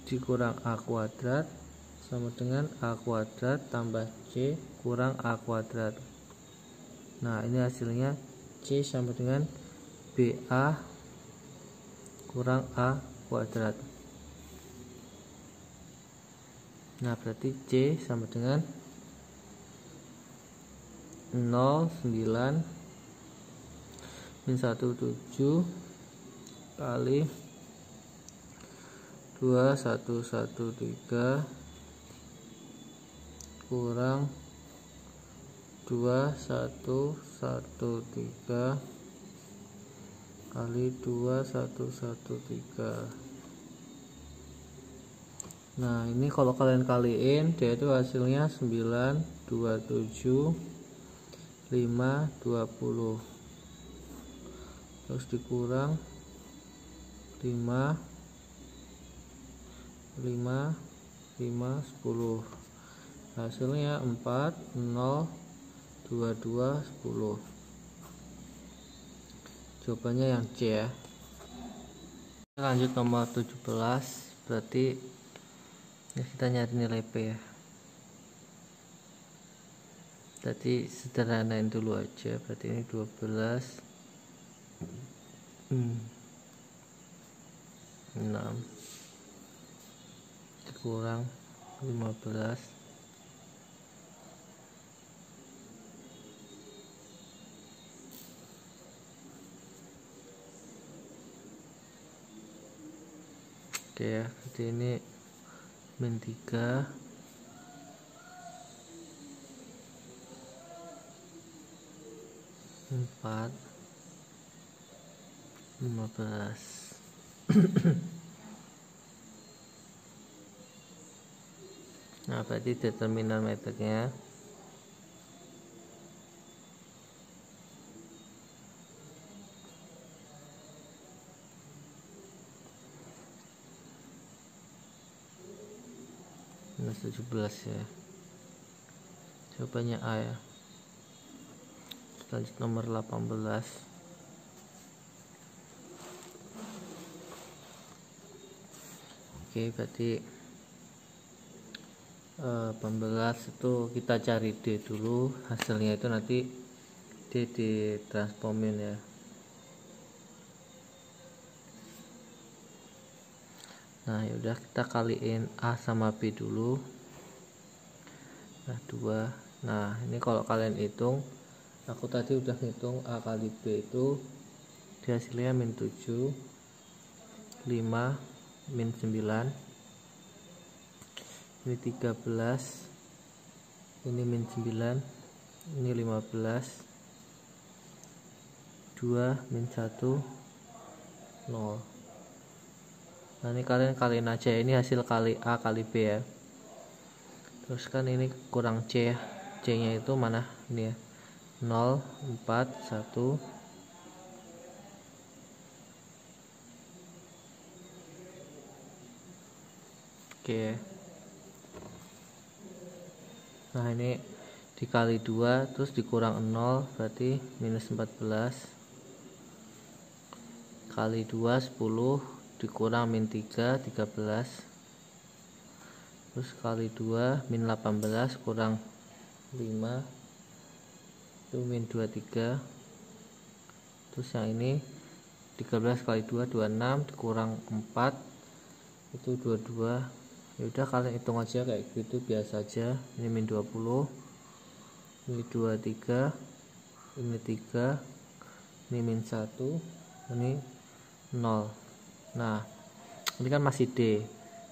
dikurang A kuadrat sama dengan A kuadrat tambah C kurang A kuadrat. Nah, ini hasilnya C sama dengan BA kurang A kuadrat. Nah, berarti C sama dengan 0, 9, min 1, 7 kali 2, 1, 1, 3 kurang 2, 1, 1, 3 kali 2, 1, 1, 3. Nah, ini kalau kalian kaliin dia itu hasilnya 9, 27, 5, 20. Terus dikurang 5, 5, 5, 10. Hasilnya 4, 0, 22, 10. Jawabannya yang C ya. Lanjut nomor 17, berarti ya kita nyari nilai P ya. Jadi sederhanain dulu aja, berarti ini 12 6 dikurang 15 oke ya, jadi ini min 3 4 15 nah berarti determinan metodenya minus 17 ya, jawabannya A ya. Lanjut nomor 18. Oke, berarti 18 itu kita cari D dulu, hasilnya itu nanti D ditransformin ya. Nah yaudah, kita kaliin A sama B dulu. Nah 2. Nah ini kalau kalian hitung, aku tadi udah ngitung A kali B itu hasilnya min 7 5 min 9 ini 13 ini min 9 ini 15 2 min 1 0. Nah ini kalian kaliin aja, ini hasil kali A kali B ya. Terus kan ini kurang C ya, C nya itu mana, ini ya, 0 4 1 oke. Nah ini dikali 2 terus dikurang 0 berarti minus 14 kali 2 10 dikurang min 3 13 terus kali 2 min 18 kurang 5 itu min 23 terus yang ini 13 kali 2 26 dikurang 4 itu 22. Yaudah kalian hitung aja kayak gitu biasa aja. Ini min 20 ini 23 ini 3 ini min 1 ini 0. Nah ini kan masih D.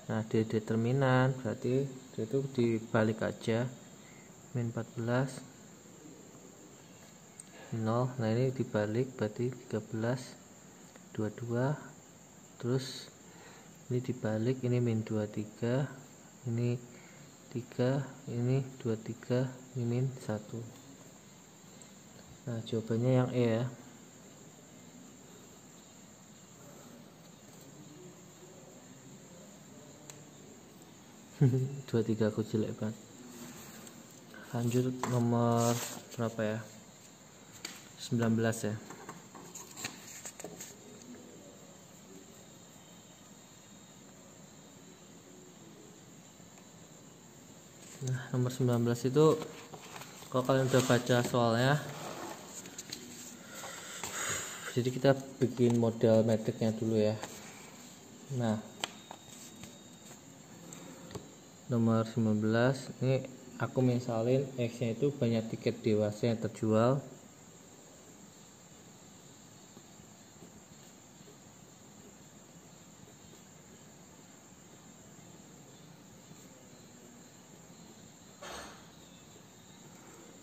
Nah D determinan berarti D itu dibalik aja, min 14 0. Nah ini dibalik berarti 13 22 terus ini dibalik, ini min 23 ini 3 ini 23 ini min 1. Nah jawabannya yang E ya. Dua tiga aku jelek banget. Lanjut nomor berapa ya, 19 ya. Nah nomor 19 itu kalau kalian udah baca soalnya, jadi kita bikin model metriknya dulu ya. Nah nomor 19 ini aku misalin X nya itu banyak tiket dewasa yang terjual.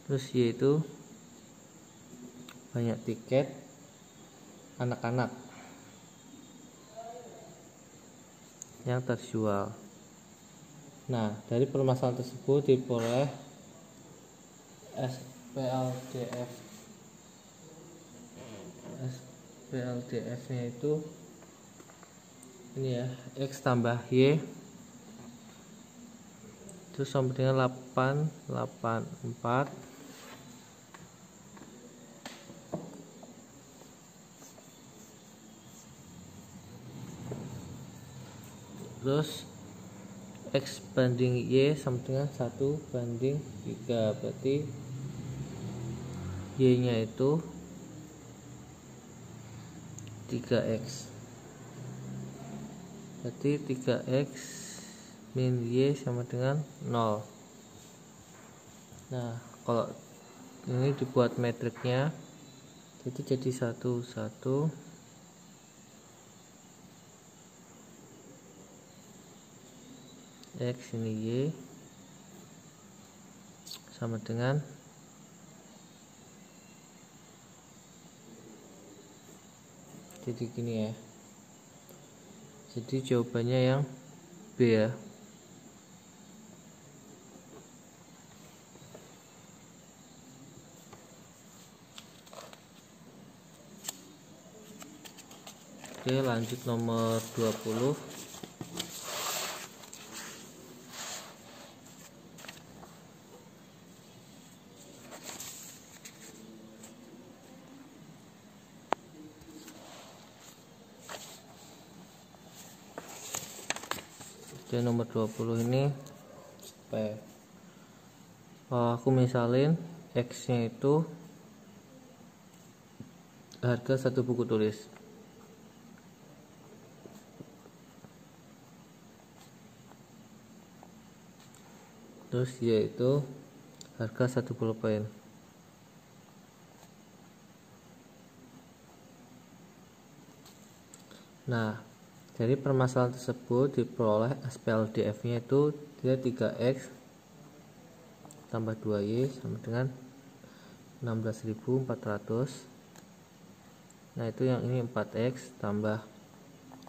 Terus Y itu banyak tiket anak-anak yang terjual. Nah dari permasalahan tersebut diperoleh SPLDF nya itu ini ya, X tambah Y terus sama dengan 884 884 Terus X banding Y sama dengan 1/3, berarti Y nya itu 3X, berarti 3X min Y sama dengan 0. Nah kalau ini dibuat matriknya itu jadi 1 1 X ini Y sama dengan jadi gini ya. Jadi jawabannya yang B ya. Oke, lanjut nomor 20. Oke, nomor 20 ini apa ya? Aku misalin X nya itu harga 1 buku tulis. Terus Y itu harga 1 pulpen. Nah, dari permasalahan tersebut diperoleh SPLDF nya itu dia 3X tambah 2Y sama dengan 16.400. Nah itu yang ini 4X tambah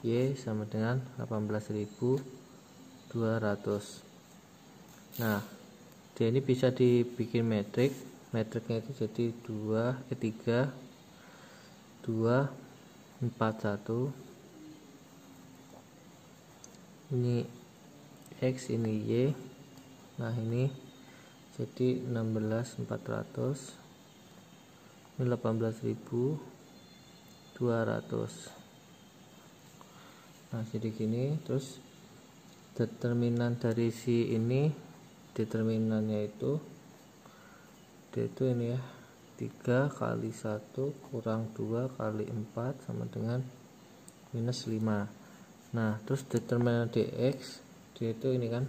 Y sama dengan 18.200. Nah dia ini bisa dibikin matriknya itu jadi 3 2 4 1. Ini X ini Y. Nah ini jadi 16.400, ini 18.200. Nah jadi gini. Terus determinan dari si ini, determinannya itu dia itu ini ya, 3 kali 1 kurang 2 kali 4 sama dengan minus 5. Nah terus determinan dx dia itu ini kan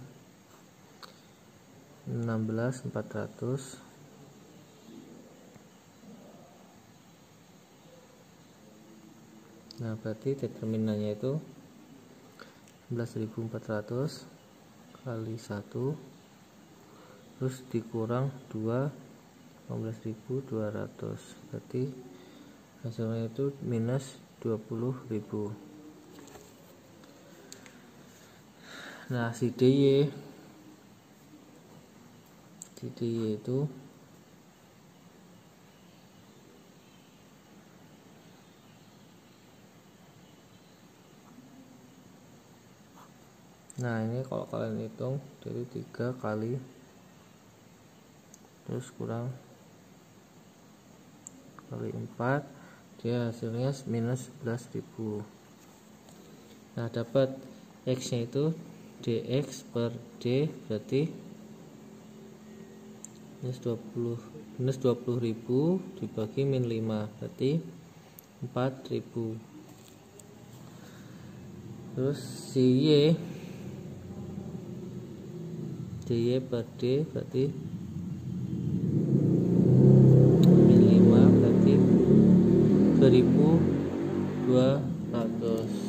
16.400. Nah berarti determinannya itu 11.400 kali 1 terus dikurang 2 15.200, berarti hasilnya itu minus 20.000. Nah si DY itu nah ini kalau kalian hitung dari 3 kali terus kurang kali 4, dia hasilnya minus 11.000. Nah dapat X nya itu dx per d berarti minus 20.000 dibagi min 5 berarti 4.000. Terus si Y dy per d berarti min 5 berarti 2.200.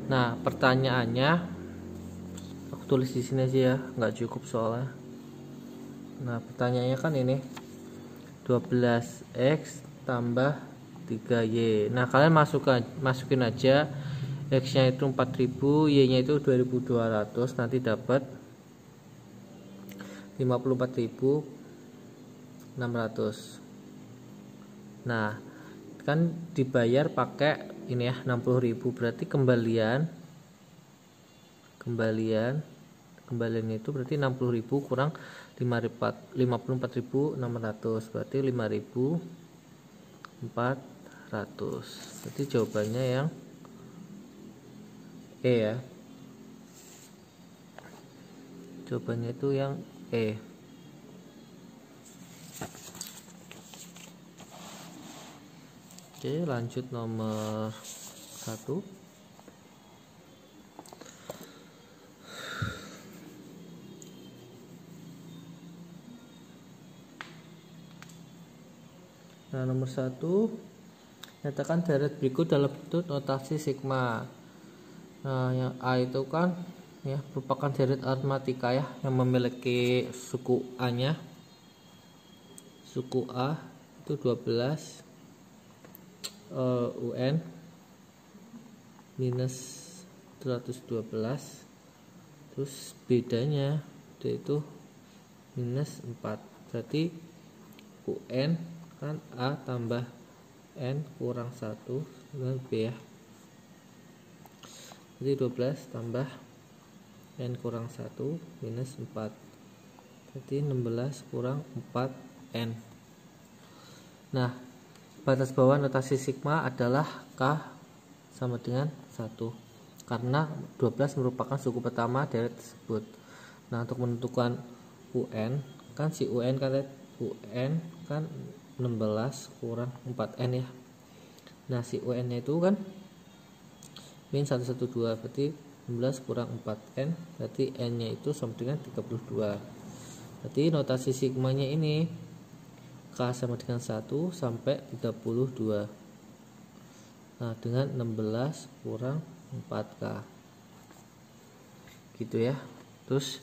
Nah pertanyaannya aku tulis di sini aja ya, nggak cukup soalnya. Nah pertanyaannya kan ini 12x tambah 3y. Nah kalian masukin aja x nya itu 4000, y nya itu 2200, nanti dapat 54.600. Nah kan dibayar pakai ini ya 60.000, berarti kembalian itu berarti 60.000 kurang 54.600 berarti 5.400. Berarti jawabannya yang E ya. Jawabannya itu yang E. Oke, lanjut nomor 1. Nah, nomor 1, nyatakan deret berikut dalam bentuk notasi sigma. Nah, yang A itu kan ya merupakan deret aritmatika ya, yang memiliki suku A-nya. Suku A itu 12 UN minus 112, terus bedanya itu minus 4. Berarti UN kan A tambah N kurang 1 dengan B ya. Jadi 12 tambah N kurang 1 minus 4. Jadi 16 kurang 4N. Nah, batas bawah notasi sigma adalah K sama dengan 1, karena 12 merupakan suku pertama deret tersebut. Nah, untuk menentukan UN kan si UN kan 16 kurang 4N ya. Nah, si UN nya itu kan min 112, berarti 16 kurang 4N, berarti N nya itu sama dengan 32. Berarti notasi sigmanya ini K sama dengan 1 sampai 32. Nah, dengan 16 kurang 4K gitu ya. Terus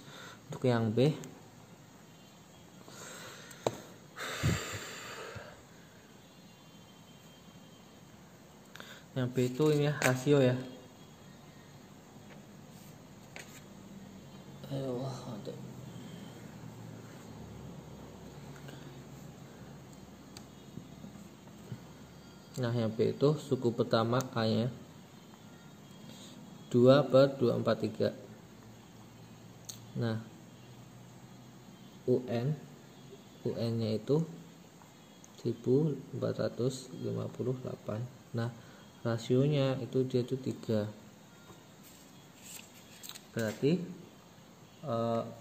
untuk yang B, yang B itu ini ya, rasio ya. Nah, yang B itu suku pertama A nya 2/243. Nah, UN nya itu 1458. Nah, rasionya itu dia itu 3. Berarti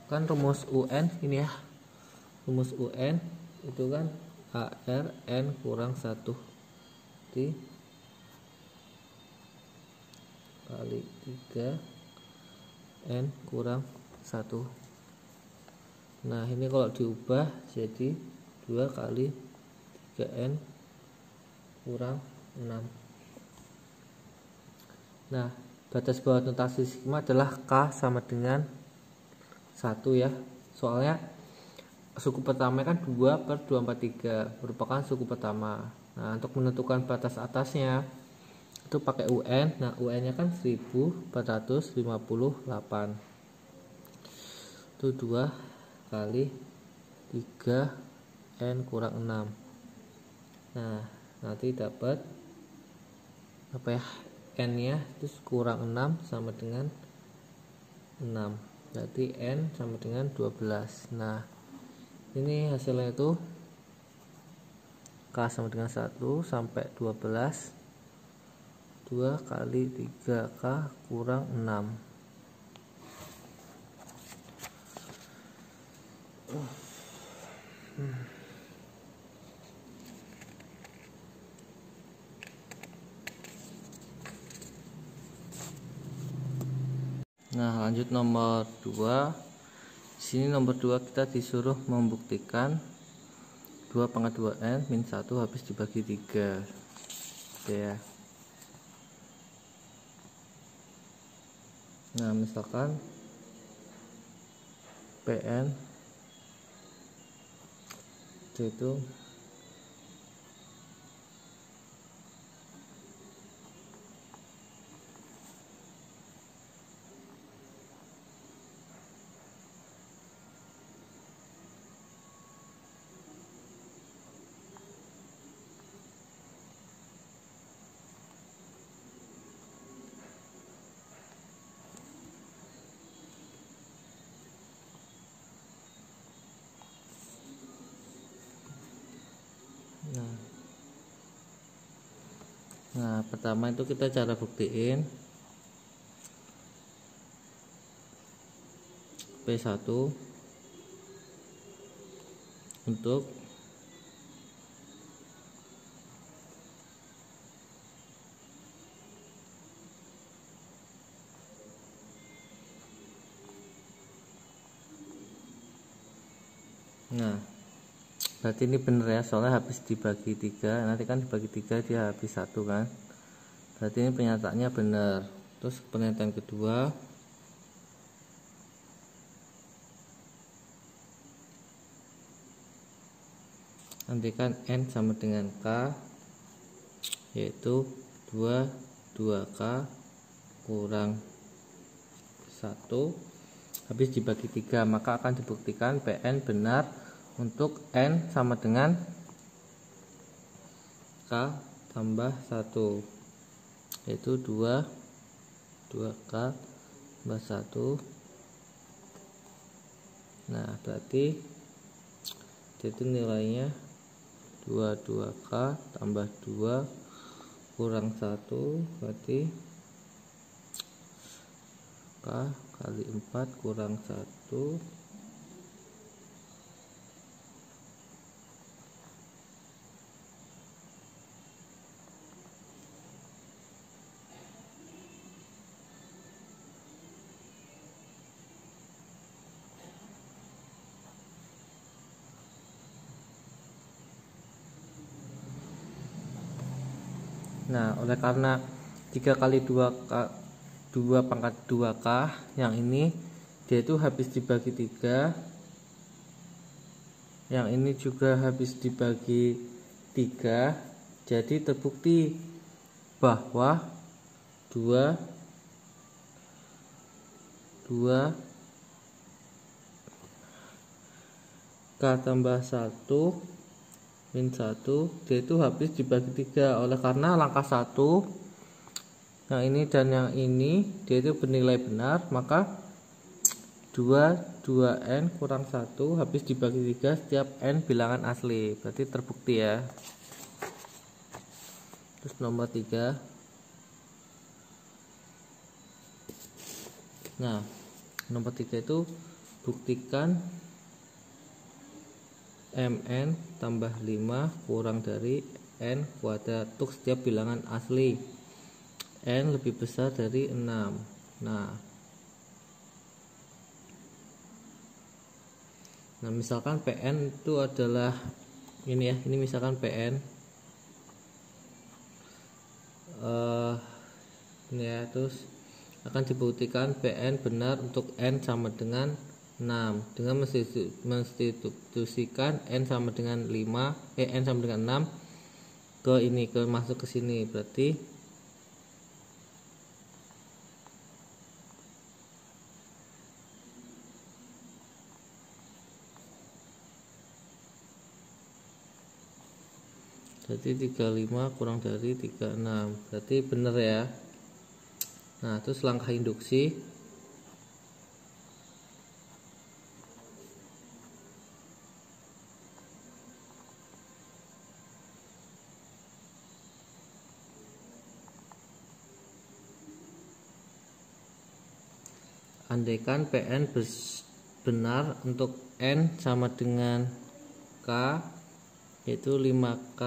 kan rumus UN ini ya, rumus UN itu kan AR N kurang 1 kali 3 N kurang 1. Nah, ini kalau diubah jadi 2 kali 3N kurang 6. Nah, batas bawah notasi sigma adalah K sama dengan 1 ya. Soalnya suku pertama kan 2/243 merupakan suku pertama. Nah, untuk menentukan batas atasnya itu pakai UN. Nah, UN nya kan 1458. Itu 2 kali 3 N kurang 6. Nah, nanti dapat apa ya, N nya terus kurang 6 sama dengan 6. Berarti N sama dengan 12. Nah, ini hasilnya itu K sama dengan 1 sampai 12, 2 kali 3K kurang 6. Nah, lanjut nomor 2. Di sini nomor 2 kita disuruh membuktikan 2/2N min 1 habis dibagi 3. Oke ya. Nah, misalkan PN itu Nah, pertama itu kita cara buktiin P1 untuk berarti ini bener ya, soalnya habis dibagi 3, nanti kan dibagi 3 dia habis 1 kan, berarti ini pernyataannya benar. Terus pernyataan kedua, andaikan N sama dengan K, yaitu 2K kurang 1 habis dibagi 3, maka akan dibuktikan Pn benar untuk N sama dengan K tambah 1, yaitu 2K tambah 1. Nah berarti itu nilainya 2K tambah 2 kurang 1, berarti K kali 4 kurang 1 . Nah, oleh karena 3 kali 2K 2 pangkat 2K yang ini dia itu habis dibagi 3, yang ini juga habis dibagi 3, jadi terbukti bahwa 2K tambah 1 min 1 dia itu habis dibagi 3. Oleh karena langkah 1 yang ini dan yang ini dia itu bernilai benar, maka 2N kurang 1 habis dibagi 3 setiap N bilangan asli, berarti terbukti ya. Terus nomor 3, nah nomor 3 itu buktikan Mn tambah 5 kurang dari N kuadrat untuk setiap bilangan asli N lebih besar dari 6. Nah misalkan Pn itu adalah ini ya, ini misalkan Pn ini ya, terus akan dibuktikan Pn benar untuk N sama dengan 6 dengan menstitusikan N sama dengan 5 N sama dengan 6 ke masuk ke sini, berarti jadi 35 kurang dari 36, berarti benar ya. Nah terus langkah induksi, andaikan Pn benar untuk N sama dengan K, yaitu 5K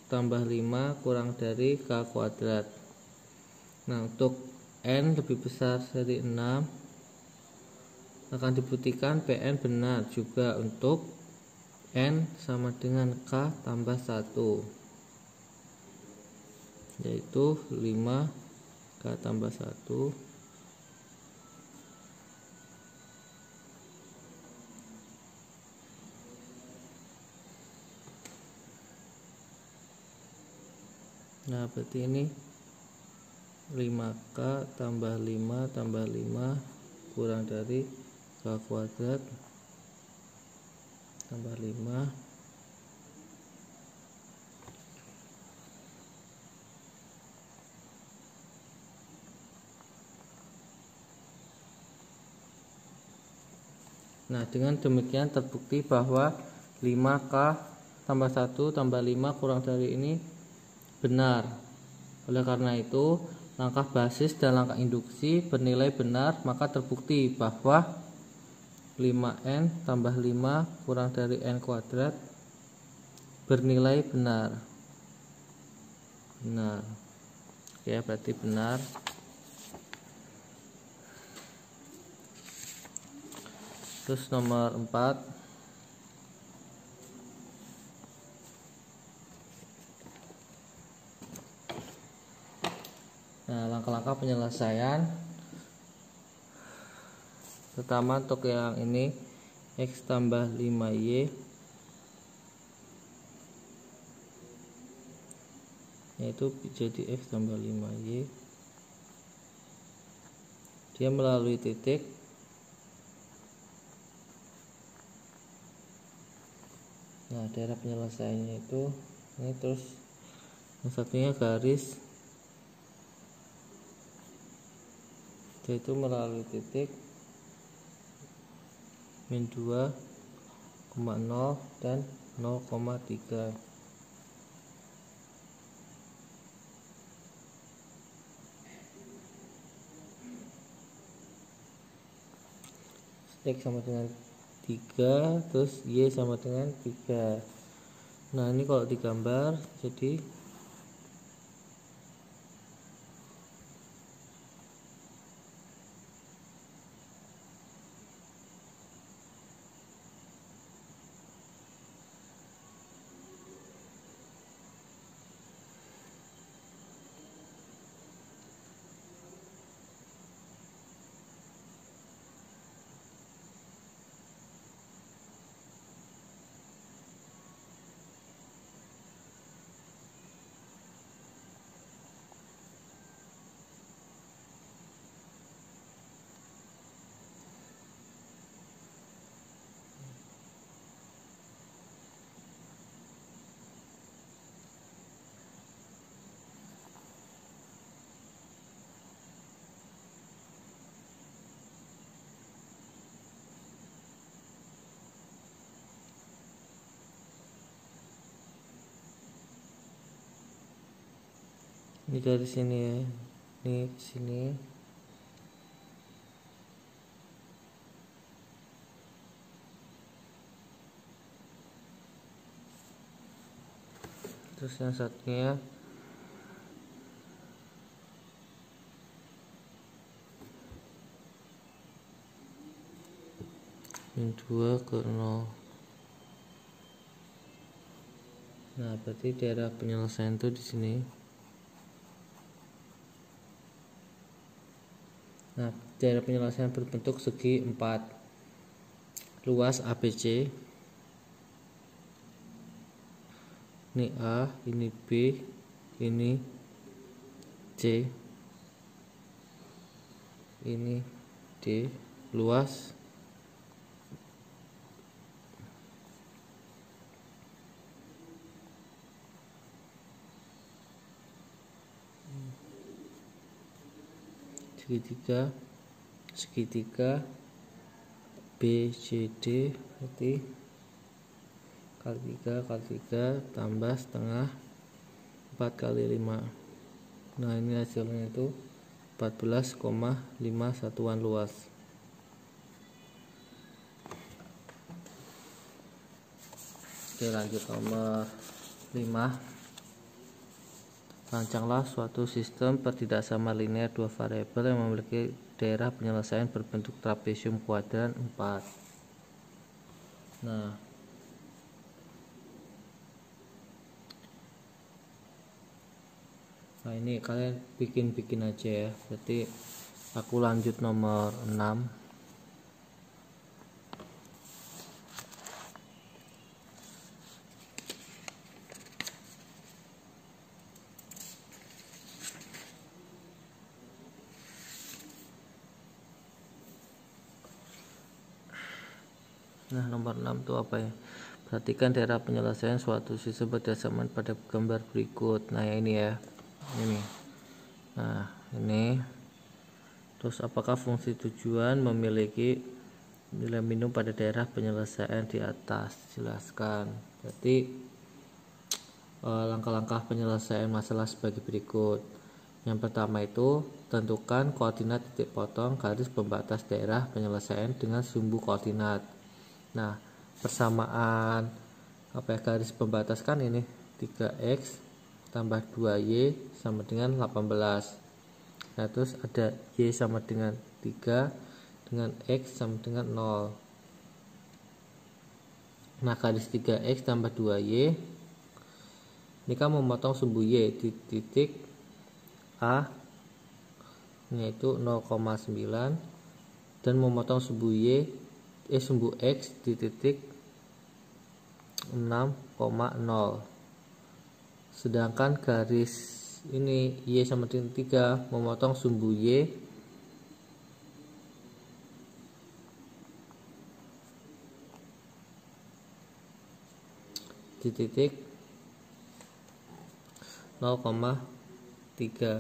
tambah 5 kurang dari K kuadrat. Nah untuk N lebih besar dari 6 akan dibuktikan Pn benar juga untuk N sama dengan K tambah 1, yaitu 5K tambah 1 . Nah berarti ini 5K tambah 5 tambah 5 kurang dari K kuadrat tambah 5 . Nah dengan demikian terbukti bahwa 5K tambah 1 tambah 5 kurang dari ini benar. Oleh karena itu langkah basis dan langkah induksi bernilai benar, maka terbukti bahwa 5n tambah 5 kurang dari n kuadrat bernilai benar. Oke, berarti benar. Terus nomor 4, nah langkah-langkah penyelesaian. Pertama untuk yang ini x tambah 5y yaitu jadi x tambah 5y, dia melalui titik. Nah daerah penyelesaiannya itu ini, terus yang satunya garis, yaitu melalui titik min 2,0 dan 0,3. X sama dengan 3, terus Y sama dengan 3. Nah ini kalau digambar jadi ini dari sini ya, ini ke sini. Terus yang satunya min 2 ke 0. Nah berarti daerah penyelesaian itu di sini. Nah daerah penyelesaian berbentuk segi 4, luas ABC. Ini A, ini B, ini C, ini D, luas segitiga BCD, berarti kali 3 tambah setengah 4 kali 5. Nah ini hasilnya itu 14,5 satuan luas. Oke, lanjut nomor 5. Rancanglah suatu sistem pertidaksama linear dua variabel yang memiliki daerah penyelesaian berbentuk trapesium kuadran 4. Nah ini kalian bikin aja ya. Berarti aku lanjut nomor 6. Nah nomor 6 itu apa ya? Perhatikan daerah penyelesaian suatu sistem berdasarkan pada gambar berikut. Nah ya ini ya, ini. Nah ini. Terus apakah fungsi tujuan memiliki nilai minimum pada daerah penyelesaian di atas? Jelaskan. Berarti langkah-langkah penyelesaian masalah sebagai berikut. Yang pertama itu tentukan koordinat titik potong garis pembatas daerah penyelesaian dengan sumbu koordinat. Nah, persamaan garis pembatas kan ini 3x tambah 2y sama dengan 18. Nah, terus ada y sama dengan 3 dengan x sama dengan 0. Nah, garis 3x tambah 2y ini kan memotong sumbu y di titik A yaitu 0,9 dan memotong sumbu sumbu x di titik 6,0. Sedangkan garis ini y sama dengan 3 memotong sumbu y di titik 0,3.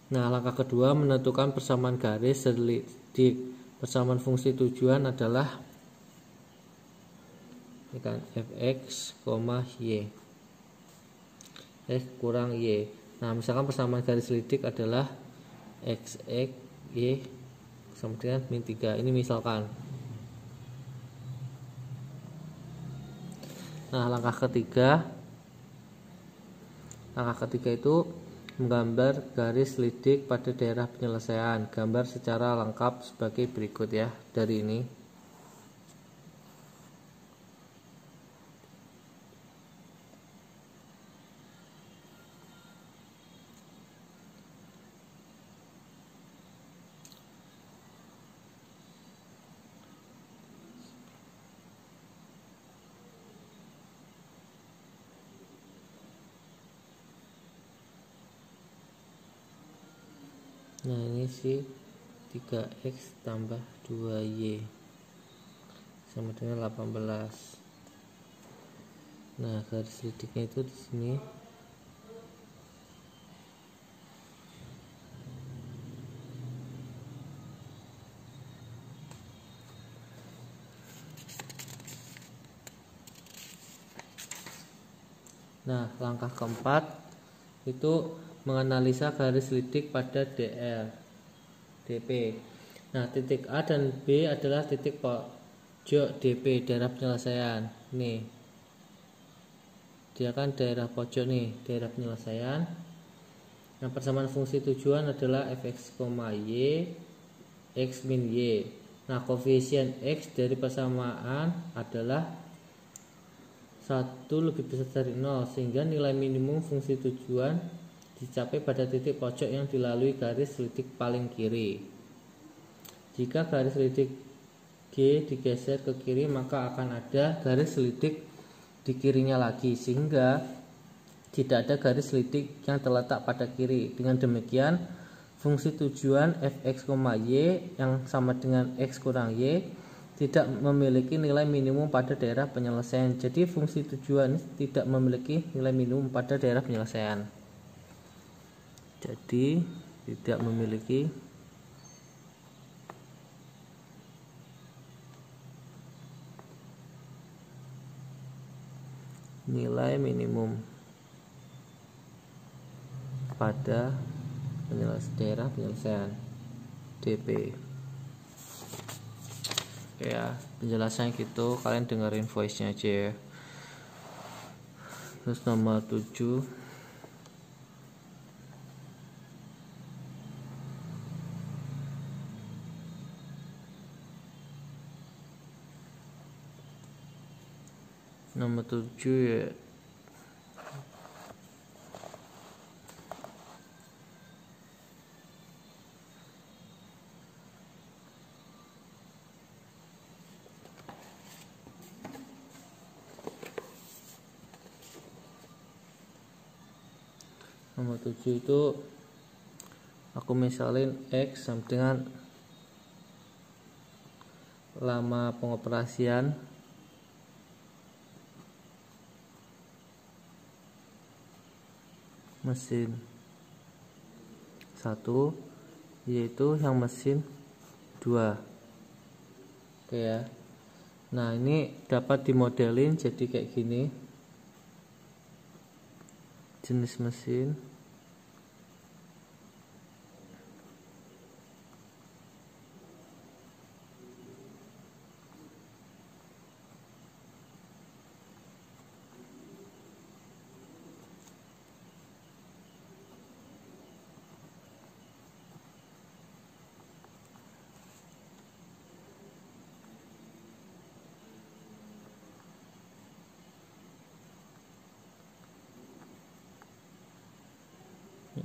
Nah, langkah kedua menentukan persamaan garis selidik. Persamaan fungsi tujuan adalah ini kan fx, y x kurang y. Nah, misalkan persamaan garis selidik adalah x y sama dengan min 3. Ini misalkan. Nah, langkah ketiga itu menggambar garis selidik pada daerah penyelesaian. Gambar secara lengkap sebagai berikut ya dari ini. Nah, ini sih 3x tambah 2y sama dengan 18. Nah, garis selidiknya itu di sini. Nah, langkah keempat itu menganalisa garis selidik pada DP. Nah, titik A dan B adalah titik pojok DP daerah penyelesaian. Nih, dia kan daerah pojok nih, daerah penyelesaian. Nah, persamaan fungsi tujuan adalah fx, y x min y. Nah, koefisien x dari persamaan adalah 1 lebih besar dari 0, sehingga nilai minimum fungsi tujuan dicapai pada titik pojok yang dilalui garis selidik paling kiri. Jika garis selidik G digeser ke kiri, maka akan ada garis selidik di kirinya lagi, sehingga tidak ada garis selidik yang terletak pada kiri. Dengan demikian, fungsi tujuan fx, y yang sama dengan x kurang y tidak memiliki nilai minimum pada daerah penyelesaian. Jadi fungsi tujuan tidak memiliki nilai minimum pada daerah penyelesaian. Jadi tidak memiliki nilai minimum pada daerah penyelesaian DP. Oke ya, penjelasannya gitu, kalian dengerin voice-nya aja ya. Terus nomor 7, ya. Nomor 7 itu aku misalin X sama dengan lama pengoperasian mesin 1, yaitu yang mesin 2. Oke ya. Nah, ini dapat dimodelin jadi kayak gini. Jenis mesin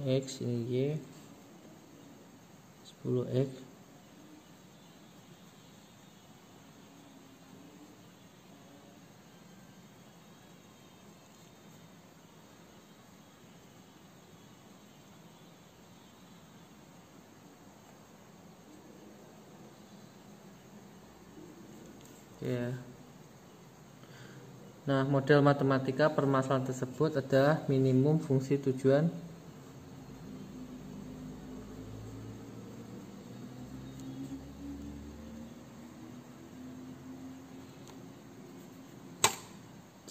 X, ini Y, 10X. Ya. Nah, model matematika permasalahan tersebut adalah minimum fungsi tujuan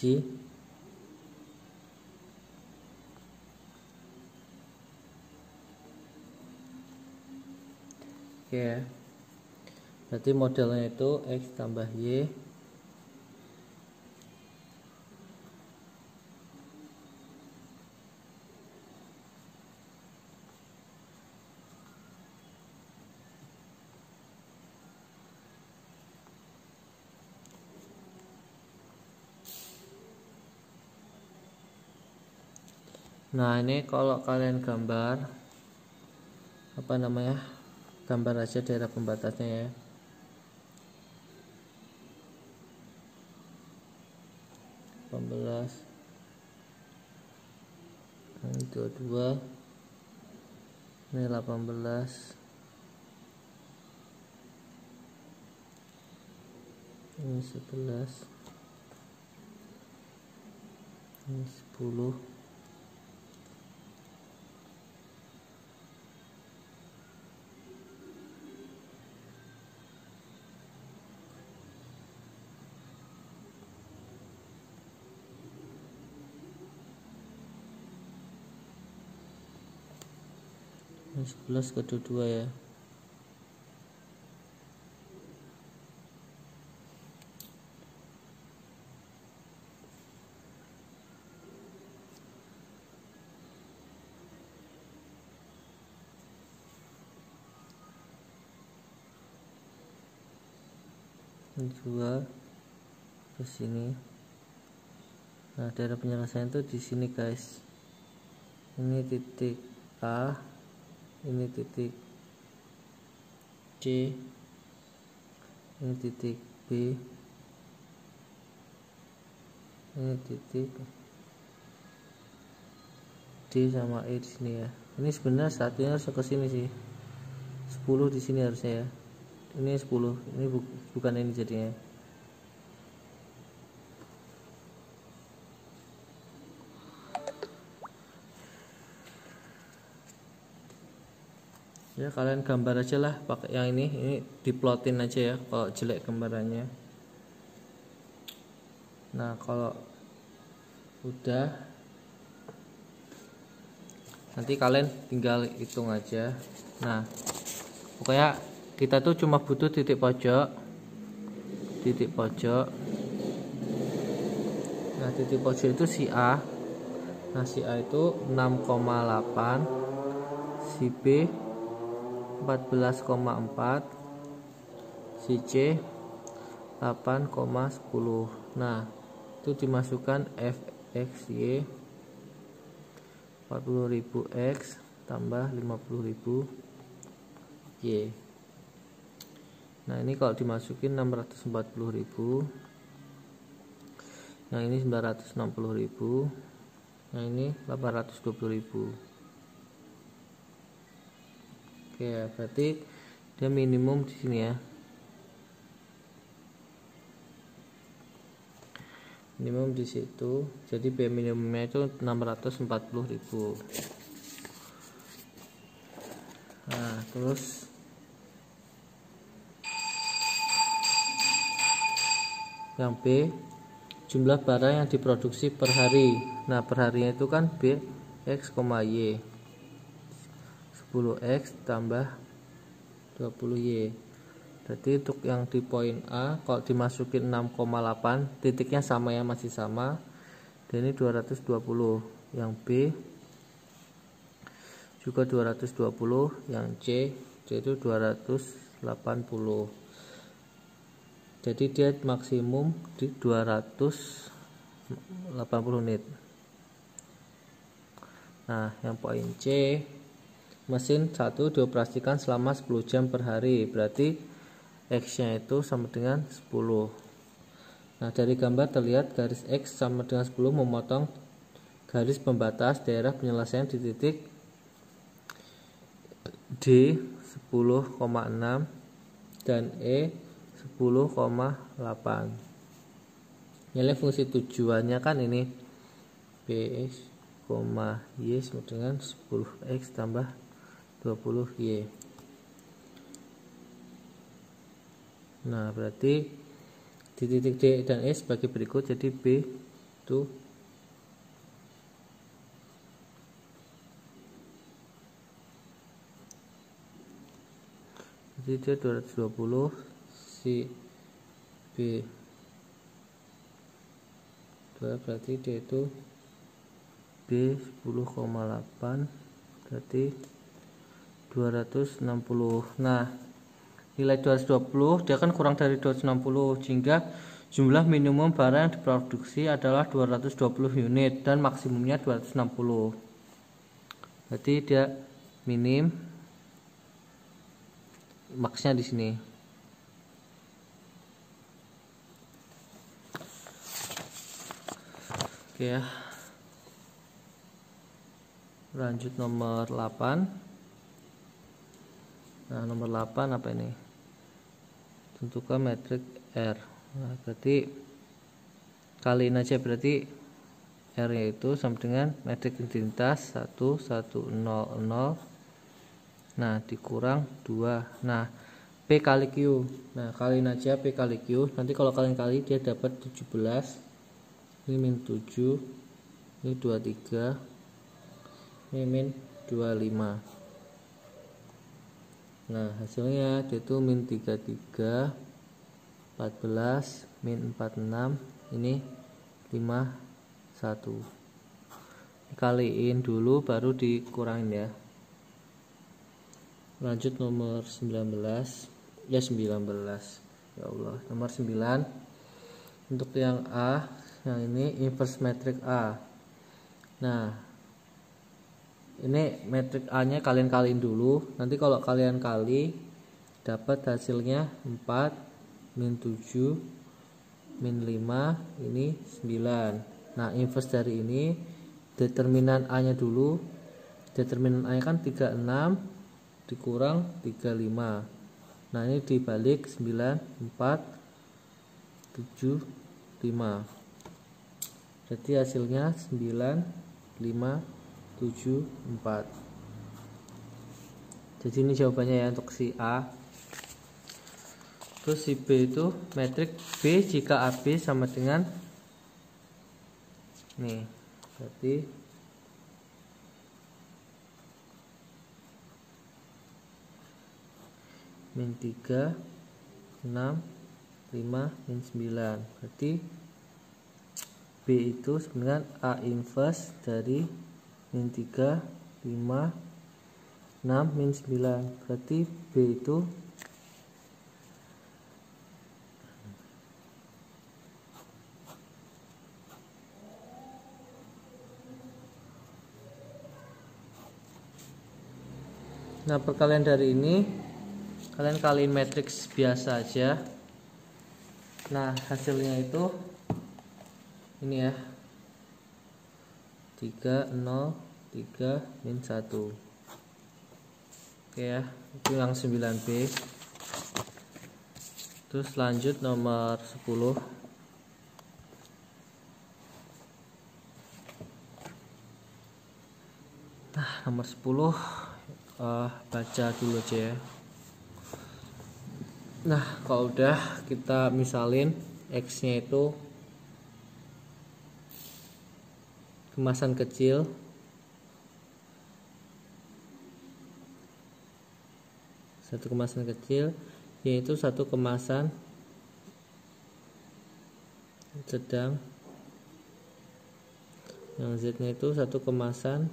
G. Oke. Berarti modelnya itu X tambah Y Nah, ini kalau kalian gambar apa namanya, gambar aja daerah pembatasnya ya. Ini 22, ini 18, ini 11, ini 10, ini 11 kedua ya. Ini juga ke sini. Nah, daerah penyelesaian itu di sini guys. Ini titik A, ini titik C, ini titik B, ini titik D sama E di sini ya. Ini sebenarnya satunya harus ke sini sih. 10 di sini harusnya ya. Ini 10, ini bukan ini jadinya. Ya, kalian gambar aja lah pakai yang ini diplotin aja ya kalau jelek gambarannya. Nah, kalau udah nanti kalian tinggal hitung aja. Nah, pokoknya kita tuh cuma butuh titik pojok. Nah, titik pojok itu si A. Nah, si A itu 6,8, si B 14,4, si C 8,10. Nah, itu dimasukkan fxy 40.000 X tambah 50.000 Y. Nah, ini kalau dimasukin 640.000, yang ini 960.000, yang ini 820.000. Oke ya, berarti dia minimum di sini ya. Minimum di situ. Jadi B minimumnya itu 640.000. Nah, terus yang B, jumlah barang yang diproduksi per hari. Nah, per harinya itu kan B X, Y 10X tambah 20Y. Berarti untuk yang di poin A kalau dimasukin 6,8, titiknya sama ya, masih sama. Dan ini 220. Yang B juga 220, yang C itu 280. Jadi dia maksimum di 280 unit. Nah, yang poin C, mesin 1 dioperasikan selama 10 jam per hari, berarti X-nya itu sama dengan 10. Nah, dari gambar terlihat garis X sama dengan 10 memotong garis pembatas daerah penyelesaian di titik D 10,6 dan E 10,8. Nilai fungsi tujuannya kan ini Bx, Y sama dengan 10X tambah 20Y. Nah, berarti di titik D dan E sebagai berikut. Jadi B itu jadi dia 220, si B 2, berarti dia itu B 10,8, berarti 260. Nah, nilai 220 dia kan kurang dari 260, sehingga jumlah minimum barang yang diproduksi adalah 220 unit dan maksimumnya 260. Berarti dia minim, maksnya di sini. Oke ya. Lanjut nomor 8. Nah, nomor 8 apa ini? Tentukan metrik R. Nah, berarti kaliin aja, berarti R yaitu sama dengan metrik identitas 1, 1, 0, 0. Nah, dikurang 2. Nah, P kali Q. Nah, kaliin aja P kali Q. Nanti kalau kalian kali dia dapat 17. Ini min 7. Ini 23. Ini min 25. Nah, hasilnya itu min 33, 14, min 46, ini 51. Dikaliin dulu baru dikurangin ya. Lanjut nomor 19. Ya 19. Ya Allah, nomor 9. Untuk yang A, yang ini inverse metrik A. Nah, ini metrik A nya kalian kaliin dulu. Nanti kalau kalian kali dapat hasilnya 4, min 7, min 5, ini 9. Nah, inverse dari ini determinan A nya dulu. Determinan A nya kan 36 dikurang 35. Nah, ini dibalik 9, 4, 7, 5. Jadi hasilnya 9, 5, 7, 4. Jadi ini jawabannya ya untuk si A. Terus si B itu metrik B jika AB sama dengan nih, berarti min 3, 6, 5, min 9. Berarti B itu sebenarnya A inverse dari min 3, 5, 6, min 9. Berarti B itu nah, perkalian dari ini kalian kaliin matriks biasa aja. Nah, hasilnya itu ini ya, 3, 0, 3, min 1. Oke ya, itu yang 9B. Terus lanjut nomor 10. Nah, nomor 10 baca dulu aja ya. Nah, kalau udah kita misalin X nya itu kemasan kecil, satu kemasan kecil, yaitu satu kemasan sedang, yang Z nya itu satu kemasan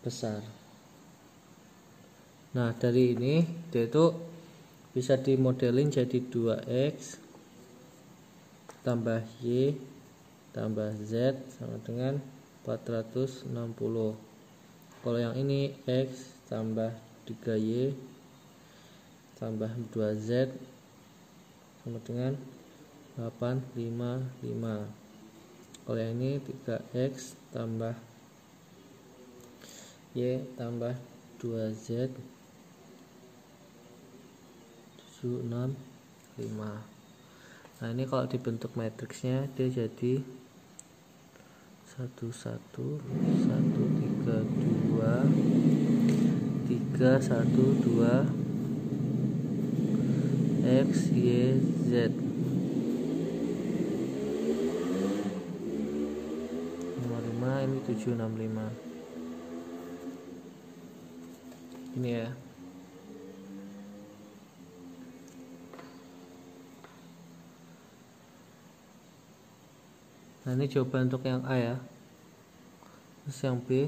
besar. Nah, dari ini dia itu bisa dimodelin jadi 2X tambah Y tambah Z sama dengan 460. Kalau yang ini X tambah 3Y tambah 2Z sama dengan 855. Kalau yang ini 3X tambah Y tambah 2Z 765. Nah ini kalau dibentuk matriksnya dia jadi 1 1 1 3 2 3 1 2 X Y Z. Nomor 5 ini 765. Ini ya. Nah ini jawaban untuk yang A ya. Terus yang B.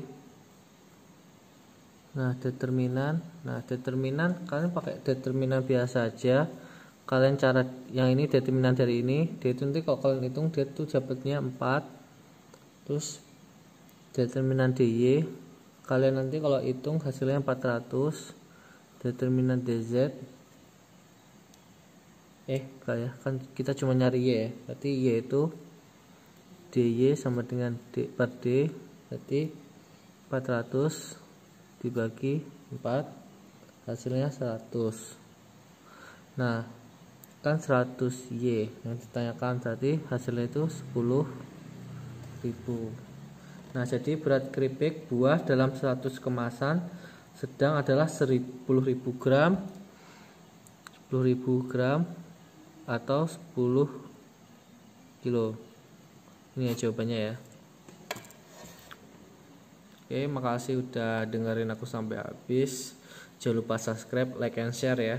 Nah determinan kalian pakai determinan biasa aja. Kalian cara yang ini determinan dari ini, dia itu nanti kalau kalian hitung dia tuh dapatnya 4. Terus determinan DY kalian nanti kalau hitung hasilnya 400. Determinan DZ kan kita cuma nyari Y ya. Berarti Y itu DY sama dengan D per D, berarti 400 dibagi 4 hasilnya 100. Nah kan 100Y yang ditanyakan berarti hasilnya itu 10.000. Nah jadi berat keripik buah dalam 100 kemasan sedang adalah 10.000 gram atau 10 kilo. Ini ya jawabannya ya. Oke, makasih udah dengerin aku sampai habis. Jangan lupa subscribe, like, and share ya.